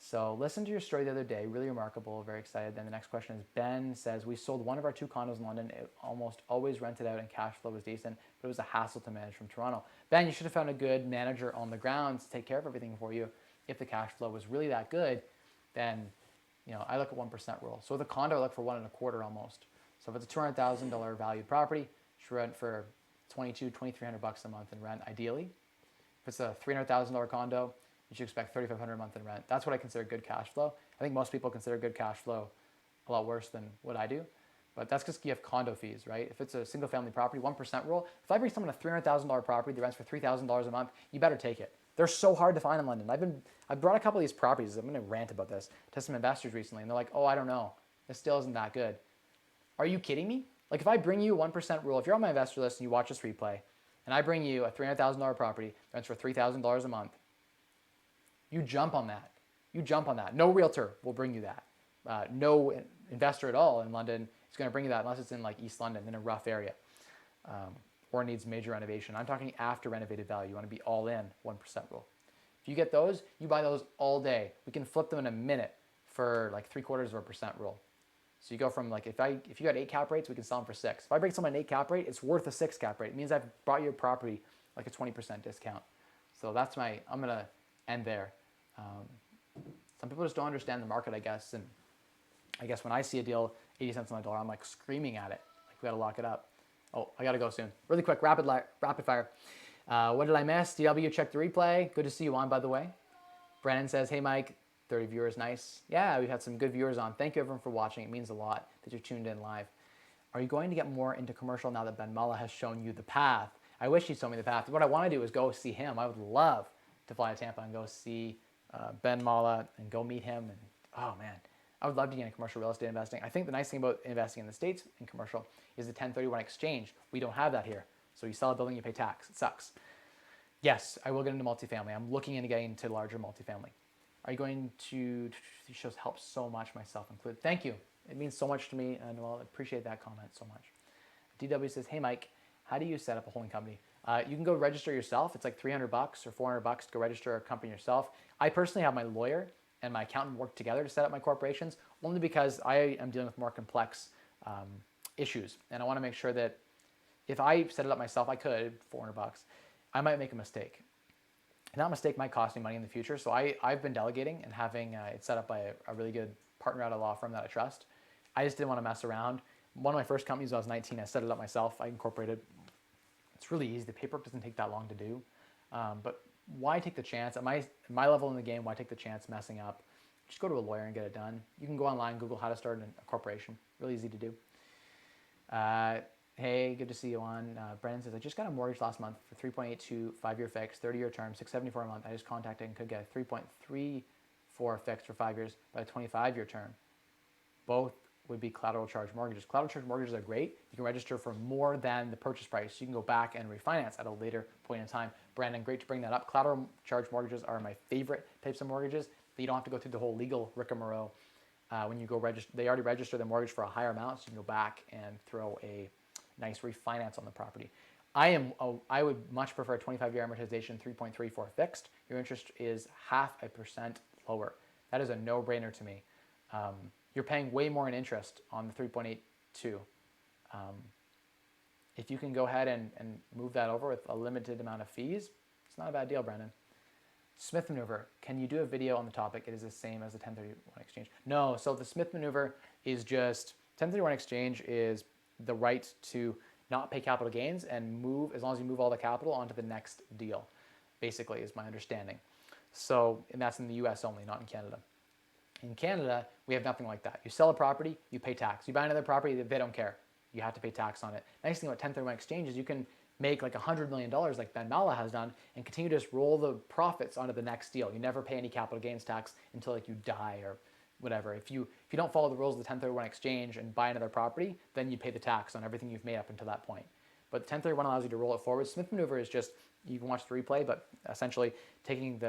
So listen to your story the other day, really remarkable, very excited. Then the next question is, Ben says, we sold one of our 2 condos in London. It almost always rented out and cash flow was decent, but it was a hassle to manage from Toronto. Ben, you should have found a good manager on the ground to take care of everything for you. If the cash flow was really that good, then I look at 1% rule. So with a condo, I look for 1.25 almost. So if it's a $200,000 valued property, you should rent for $2,300 a month in rent, ideally. If it's a $300,000 condo, you should expect $3,500 a month in rent. That's what I consider good cash flow. I think most people consider good cash flow a lot worse than what I do. But that's because you have condo fees, right? If it's a single family property, 1% rule. If I bring someone a $300,000 property that rents for $3,000 a month, you better take it. They're so hard to find in London. I've brought a couple of these properties, I'm going to rant about this, to some investors recently, and they're like, oh, I don't know. This still isn't that good. Are you kidding me? Like if I bring you 1% rule, if you're on my investor list and you watch this replay, and I bring you a $300,000 property that rents for $3,000 a month, you jump on that. You jump on that. No realtor will bring you that. No investor at all in London is going to bring you that unless it's in like East London in a rough area or needs major renovation. I'm talking after renovated value. You want to be all in 1% rule. If you get those, you buy those all day. We can flip them in a minute for like 0.75% rule. So you go from like, if you got 8 cap rates, we can sell them for 6. If I bring someone an 8 cap rate, it's worth a 6 cap rate. It means I've bought your property like a 20% discount. So I'm going to end there. Some people just don't understand the market, I guess. And I guess when I see a deal, 80 cents on the dollar, I'm like screaming at it. Like we got to lock it up. Oh, I got to go soon. Really quick, rapid fire. What did I miss? DW, check the replay. Good to see you on, by the way. Brandon says, hey, Mike, 30 viewers, nice. Yeah, we've had some good viewers on. Thank you, everyone, for watching. It means a lot that you're tuned in live. Are you going to get more into commercial now that Ben Mala has shown you the path? I wish he showed me the path. What I want to do is go see him. I would love to fly to Tampa and go see Ben Mala and go meet him. And oh, man, I would love to get into commercial real estate investing. I think the nice thing about investing in the States in commercial is the 1031 exchange. We don't have that here. So you sell a building, you pay tax. It sucks. Yes, I will get into multifamily. I'm looking into getting into larger multifamily. Are you going to, these shows help so much, myself included. Thank you. It means so much to me, and I appreciate that comment so much. DW says, hey, Mike, how do you set up a holding company? You can go register yourself. It's like $300 or $400 to go register a company yourself. I personally have my lawyer and my accountant work together to set up my corporations, only because I am dealing with more complex issues. And I want to make sure that if I set it up myself, I could, $400, I might make a mistake. And that mistake might cost me money in the future. So I've been delegating and having it set up by a really good partner at a law firm that I trust. I just didn't want to mess around. One of my first companies when I was 19, I set it up myself. I incorporated. It's really easy. The paperwork doesn't take that long to do. But why take the chance? At my level in the game, why take the chance messing up? Just go to a lawyer and get it done. You can go online, Google how to start a corporation. Really easy to do. Hey, good to see you on. Brendan says, I just got a mortgage last month for 3.82, 5-year fixed, 30-year term, $674 a month. I just contacted and could get a 3.34 fixed for 5 years, but a 25-year term. Both would be collateral charge mortgages. Collateral charge mortgages are great. You can register for more than the purchase price. You can go back and refinance at a later point in time. Brandon, great to bring that up. Collateral charge mortgages are my favorite types of mortgages. You don't have to go through the whole legal rigmarole. When you go register, they already register the mortgage for a higher amount, so you can go back and throw a nice refinance on the property. I would much prefer a 25-year amortization, 3.34 fixed. Your interest is 0.5% lower. That is a no-brainer to me. You're paying way more in interest on the 3.82. If you can go ahead and move that over with a limited amount of fees, it's not a bad deal, Brendan. Smith maneuver, can you do a video on the topic? It is the same as the 1031 exchange. No, so the Smith maneuver is just, 1031 exchange is the right to not pay capital gains and move, as long as you move all the capital onto the next deal, basically, is my understanding. So, and that's in the US only, not in Canada. In Canada, we have nothing like that. You sell a property, you pay tax. You buy another property, they don't care. you have to pay tax on it. Nice thing about 1031 exchange is you can make like $100 million like Ben Mala has done and continue to just roll the profits onto the next deal. You never pay any capital gains tax until like you die or whatever. If you don't follow the rules of the 1031 exchange and buy another property, then you pay the tax on everything you've made up until that point. But the 1031 allows you to roll it forward. Smith maneuver is just, you can watch the replay, but essentially taking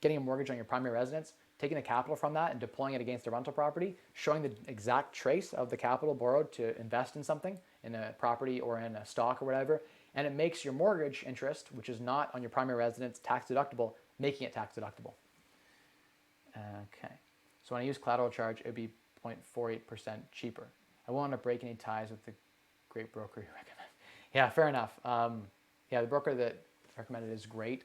getting a mortgage on your primary residence, taking the capital from that and deploying it against a rental property, showing the exact trace of the capital borrowed to invest in something, in a property or in a stock or whatever, and it makes your mortgage interest, which is not on your primary residence, tax deductible, making it tax deductible. Okay, so when I use collateral charge, it would be 0.48% cheaper. I won't want to break any ties with the great broker you recommend. Yeah, fair enough. Yeah, the broker that recommended is great.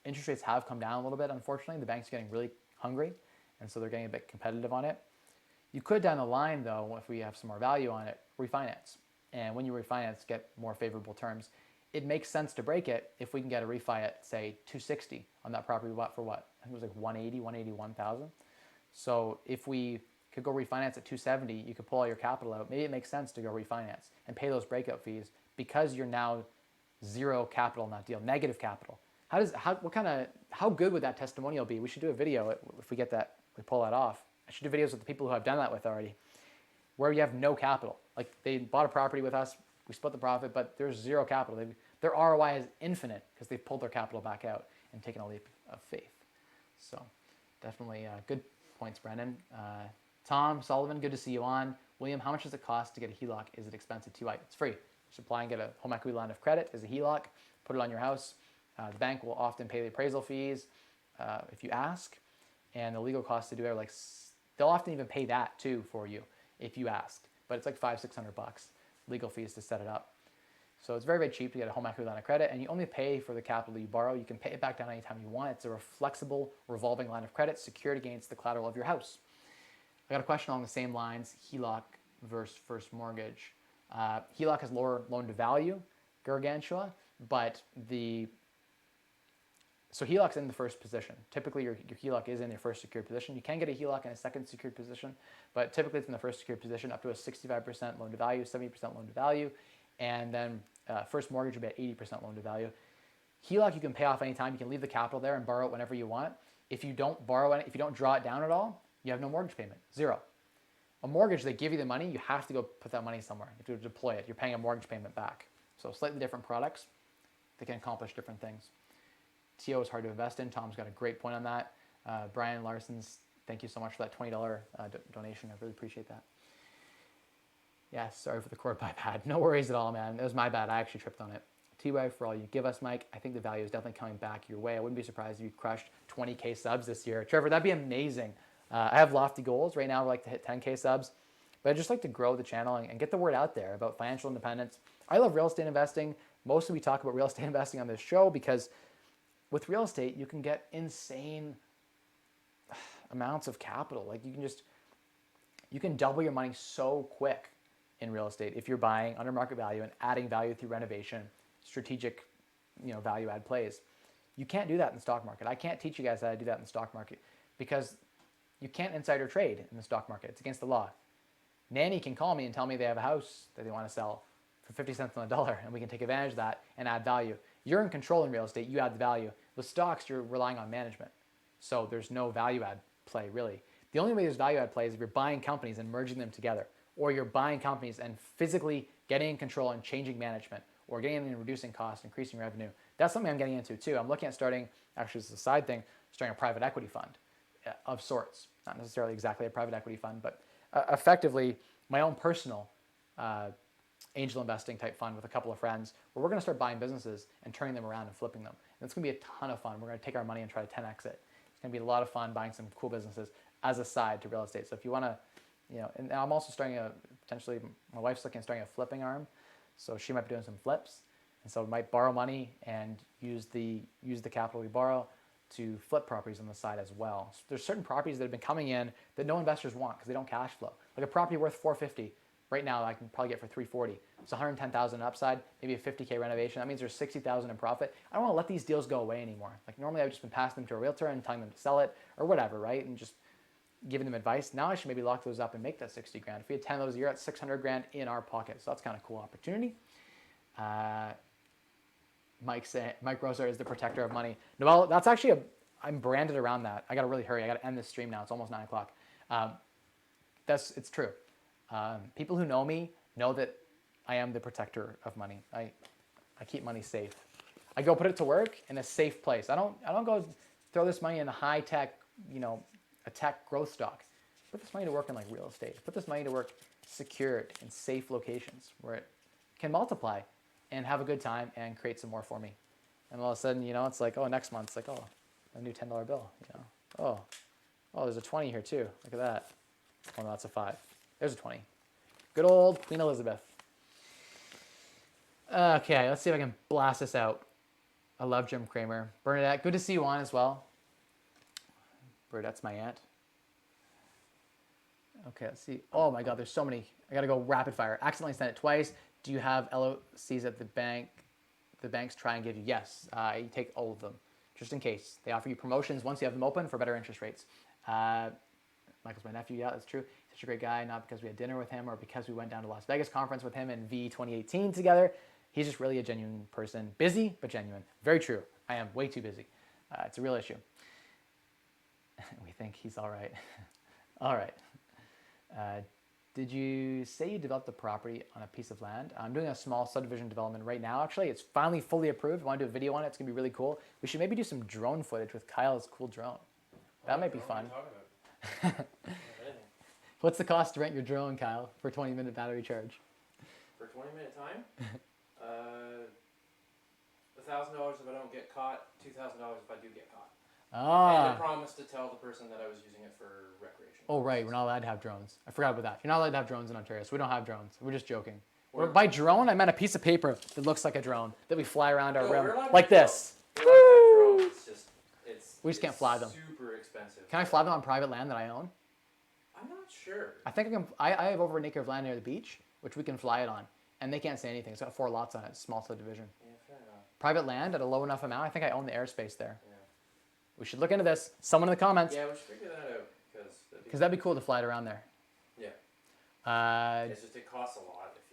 Interest rates have come down a little bit, unfortunately. The bank's getting really hungry, and so they're getting a bit competitive on it. You could, down the line, though, if we have some more value on it, refinance. And when you refinance, get more favorable terms. It makes sense to break it if we can get a refi at, say, 260 on that property we bought for what? I think it was like 180, 181,000. So if we could go refinance at 270, you could pull all your capital out. Maybe it makes sense to go refinance and pay those breakout fees because you're now zero capital in that deal, negative capital. How good would that testimonial be? We should do a video if we get that, we pull that off. I should do videos with the people who I've done that with already, where you have no capital. Like they bought a property with us, we split the profit, but there's zero capital. Their ROI is infinite because they've pulled their capital back out and taken a leap of faith. So definitely good points, Brendan. Tom Sullivan, good to see you on. William, how much does it cost to get a HELOC? Is it expensive to you? It's free. Just apply and get a home equity line of credit as a HELOC, put it on your house. The bank will often pay the appraisal fees if you ask, and the legal costs to do it are like, they'll often even pay that too for you if you ask, but it's like $500-600 legal fees to set it up. So it's very, very cheap to get a home equity line of credit, and you only pay for the capital you borrow. You can pay it back down anytime you want. It's a flexible revolving line of credit secured against the collateral of your house. I got a question along the same lines, HELOC versus first mortgage. HELOC has lower loan to value, gargantua, but so HELOC's in the first position. Typically your HELOC is in your first secured position. You can get a HELOC in a second secured position, but typically it's in the first secured position up to a 65% loan to value, 70% loan to value, and then first mortgage would be at 80% loan to value. HELOC you can pay off anytime. You can leave the capital there and borrow it whenever you want. If you don't borrow it, if you don't draw it down at all, you have no mortgage payment, zero. A mortgage, they give you the money, you have to go put that money somewhere. You have to deploy it. You're paying a mortgage payment back. So slightly different products. They can accomplish different things. TO is hard to invest in. Tom's got a great point on that. Brian Larson's, thank you so much for that $20 donation. I really appreciate that. Yeah, sorry for the cord by bad. No worries at all, man. It was my bad. I actually tripped on it. T-Way for all you give us, Mike. I think the value is definitely coming back your way. I wouldn't be surprised if you crushed 20K subs this year. Trevor, that'd be amazing. I have lofty goals. Right now, I'd like to hit 10K subs. But I'd just like to grow the channel and get the word out there about financial independence. I love real estate investing. Mostly we talk about real estate investing on this show because with real estate, you can get insane amounts of capital. Like you can double your money so quick in real estate if you're buying under market value and adding value through renovation, strategic, value add plays. You can't do that in the stock market. I can't teach you guys how to do that in the stock market because you can't insider trade in the stock market. It's against the law. Nanny can call me and tell me they have a house that they want to sell for 50 cents on the dollar, and we can take advantage of that and add value. You're in control in real estate. You add the value. With stocks, you're relying on management. So there's no value add play, really. The only way there's value add play is if you're buying companies and merging them together, or you're buying companies and physically getting in control and changing management, or getting in and reducing costs, increasing revenue. That's something I'm getting into too. I'm looking at starting, actually it's a side thing, starting a private equity fund of sorts. Not necessarily exactly a private equity fund, but effectively my own personal angel investing type fund with a couple of friends where we're going to start buying businesses and turning them around and flipping them. And it's going to be a ton of fun. We're going to take our money and try to 10x it. It's going to be a lot of fun buying some cool businesses as a side to real estate. So if you want to, and I'm also starting potentially, my wife's looking at starting a flipping arm. So she might be doing some flips. And so we might borrow money and use the capital we borrow to flip properties on the side as well. So there's certain properties that have been coming in that no investors want because they don't cash flow. Like a property worth 450. Right now, I can probably get for 340. It's 110,000 upside, maybe a 50K renovation. That means there's 60,000 in profit. I don't want to let these deals go away anymore. Like normally, I've just been passing them to a realtor and telling them to sell it or whatever, right? And just giving them advice. Now I should maybe lock those up and make that 60 grand. If we had 10 of those a year, that's 600 grand in our pocket. So that's kind of a cool opportunity. Mike Rosehart is the protector of money. Noel, that's actually I'm branded around that. I got to really hurry. I got to end this stream now. It's almost 9 o'clock. It's true. People who know me know that I am the protector of money. I keep money safe. I go put it to work in a safe place. I don't go throw this money in a high tech, a tech growth stock. Put this money to work in like real estate. Put this money to work secured in safe locations where it can multiply and have a good time and create some more for me. And all of a sudden, it's like, oh, next month, it's like, oh, a new $10 bill, Oh, there's a 20 here too. Look at that. Oh, no, that's a 5. There's a 20. Good old Queen Elizabeth. Okay, let's see if I can blast this out. I love Jim Cramer. Bernadette, good to see you on as well. Bernadette's my aunt. Okay, let's see. Oh my God, there's so many. I gotta go rapid fire. Accidentally sent it twice. Do you have LOCs at the bank? The banks try and give you? Yes, you take all of them, just in case. They offer you promotions once you have them open for better interest rates. Michael's my nephew. Yeah, that's true. He's such a great guy, not because we had dinner with him or because we went down to Las Vegas conference with him in V 2018 together. He's just really a genuine person. Busy, but genuine. Very true. I am way too busy. It's a real issue. We think he's all right. All right. Did you say you developed the property on a piece of land? I'm doing a small subdivision development right now. Actually, it's finally fully approved. I want to do a video on it. It's going to be really cool. We should maybe do some drone footage with Kyle's cool drone. That might be fun. What's the cost to rent your drone, Kyle, for a 20-minute battery charge? For 20-minute time? $1,000 if I don't get caught, $2,000 if I do get caught. And I promised to tell the person that I was using it for recreation. Oh, right. We're not allowed to have drones. I forgot about that. You're not allowed to have drones in Ontario, so we don't have drones. We're just joking. By drone, I meant a piece of paper that looks like a drone that we fly around our room like this. Woo! We just can't fly them. Super expensive. Can I fly them on private land that I own? I'm not sure. I think I can. I have over an acre of land near the beach, which we can fly it on. And they can't say anything. It's got 4 lots on it. It's a small subdivision. Yeah, fair enough. Private land at a low enough amount. I think I own the airspace there. Yeah. We should look into this. Someone in the comments. Yeah, we should figure that out. Because that'd be cool to fly it around there. Yeah. It's just it costs a lot if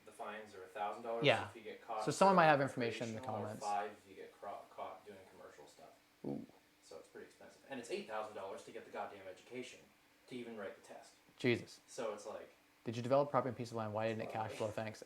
the fines are $1,000 yeah. if you get caught. So someone might have information in the comments. Or $5 if you get caught doing commercial stuff. Ooh. So it's pretty expensive. And it's $8,000 to get the goddamn education to even write the test. Jesus. So it's like. Did you develop property and piece of land? Why didn't it cash flow? Thanks.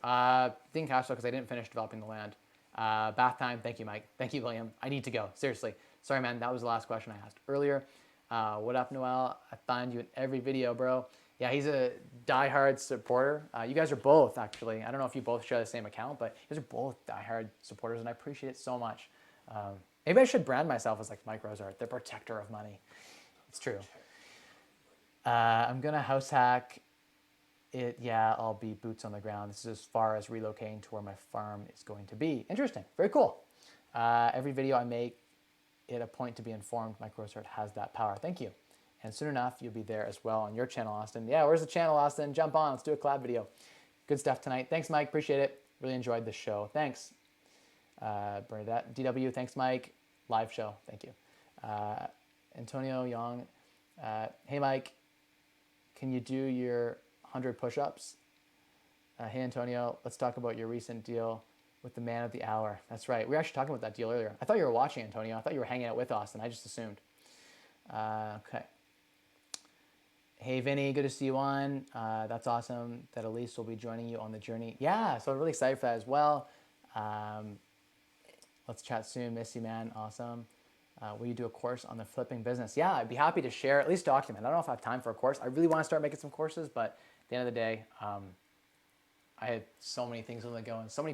Didn't cash flow because I didn't finish developing the land. Bath time. Thank you, Mike. Thank you, William. I need to go. Seriously. Sorry, man. That was the last question I asked earlier. What up, Noel? I find you in every video, bro. Yeah, he's a diehard supporter. You guys are both, actually. I don't know if you both share the same account, but you guys are both diehard supporters, and I appreciate it so much. Maybe I should brand myself as like Mike Rosehart, the protector of money. It's true. I'm going to house hack it. Yeah, I'll be boots on the ground. This is as far as relocating to where my farm is going to be. Interesting. Very cool. Every video I make it a point to be informed. Mike Rosehart has that power. Thank you. And soon enough, you'll be there as well on your channel, Austin. Yeah, where's the channel, Austin? Jump on. Let's do a collab video. Good stuff tonight. Thanks, Mike. Appreciate it. Really enjoyed the show. Thanks. Bernadette. DW, thanks, Mike. Live show. Thank you. Antonio Young. Hey, Mike. Can you do your 100 push-ups? Hey, Antonio. Let's talk about your recent deal with the man of the hour. That's right. We were actually talking about that deal earlier. I thought you were watching, Antonio. I thought you were hanging out with Austin. I just assumed. Okay. Hey, Vinny, good to see you on. That's awesome that Elise will be joining you on the journey. Yeah, so I'm really excited for that as well. Let's chat soon. Miss you, man. Awesome. Will you do a course on the flipping business? Yeah, I'd be happy to share, at least document. I don't know if I have time for a course. I really want to start making some courses, but at the end of the day, I had so many things on the go and so many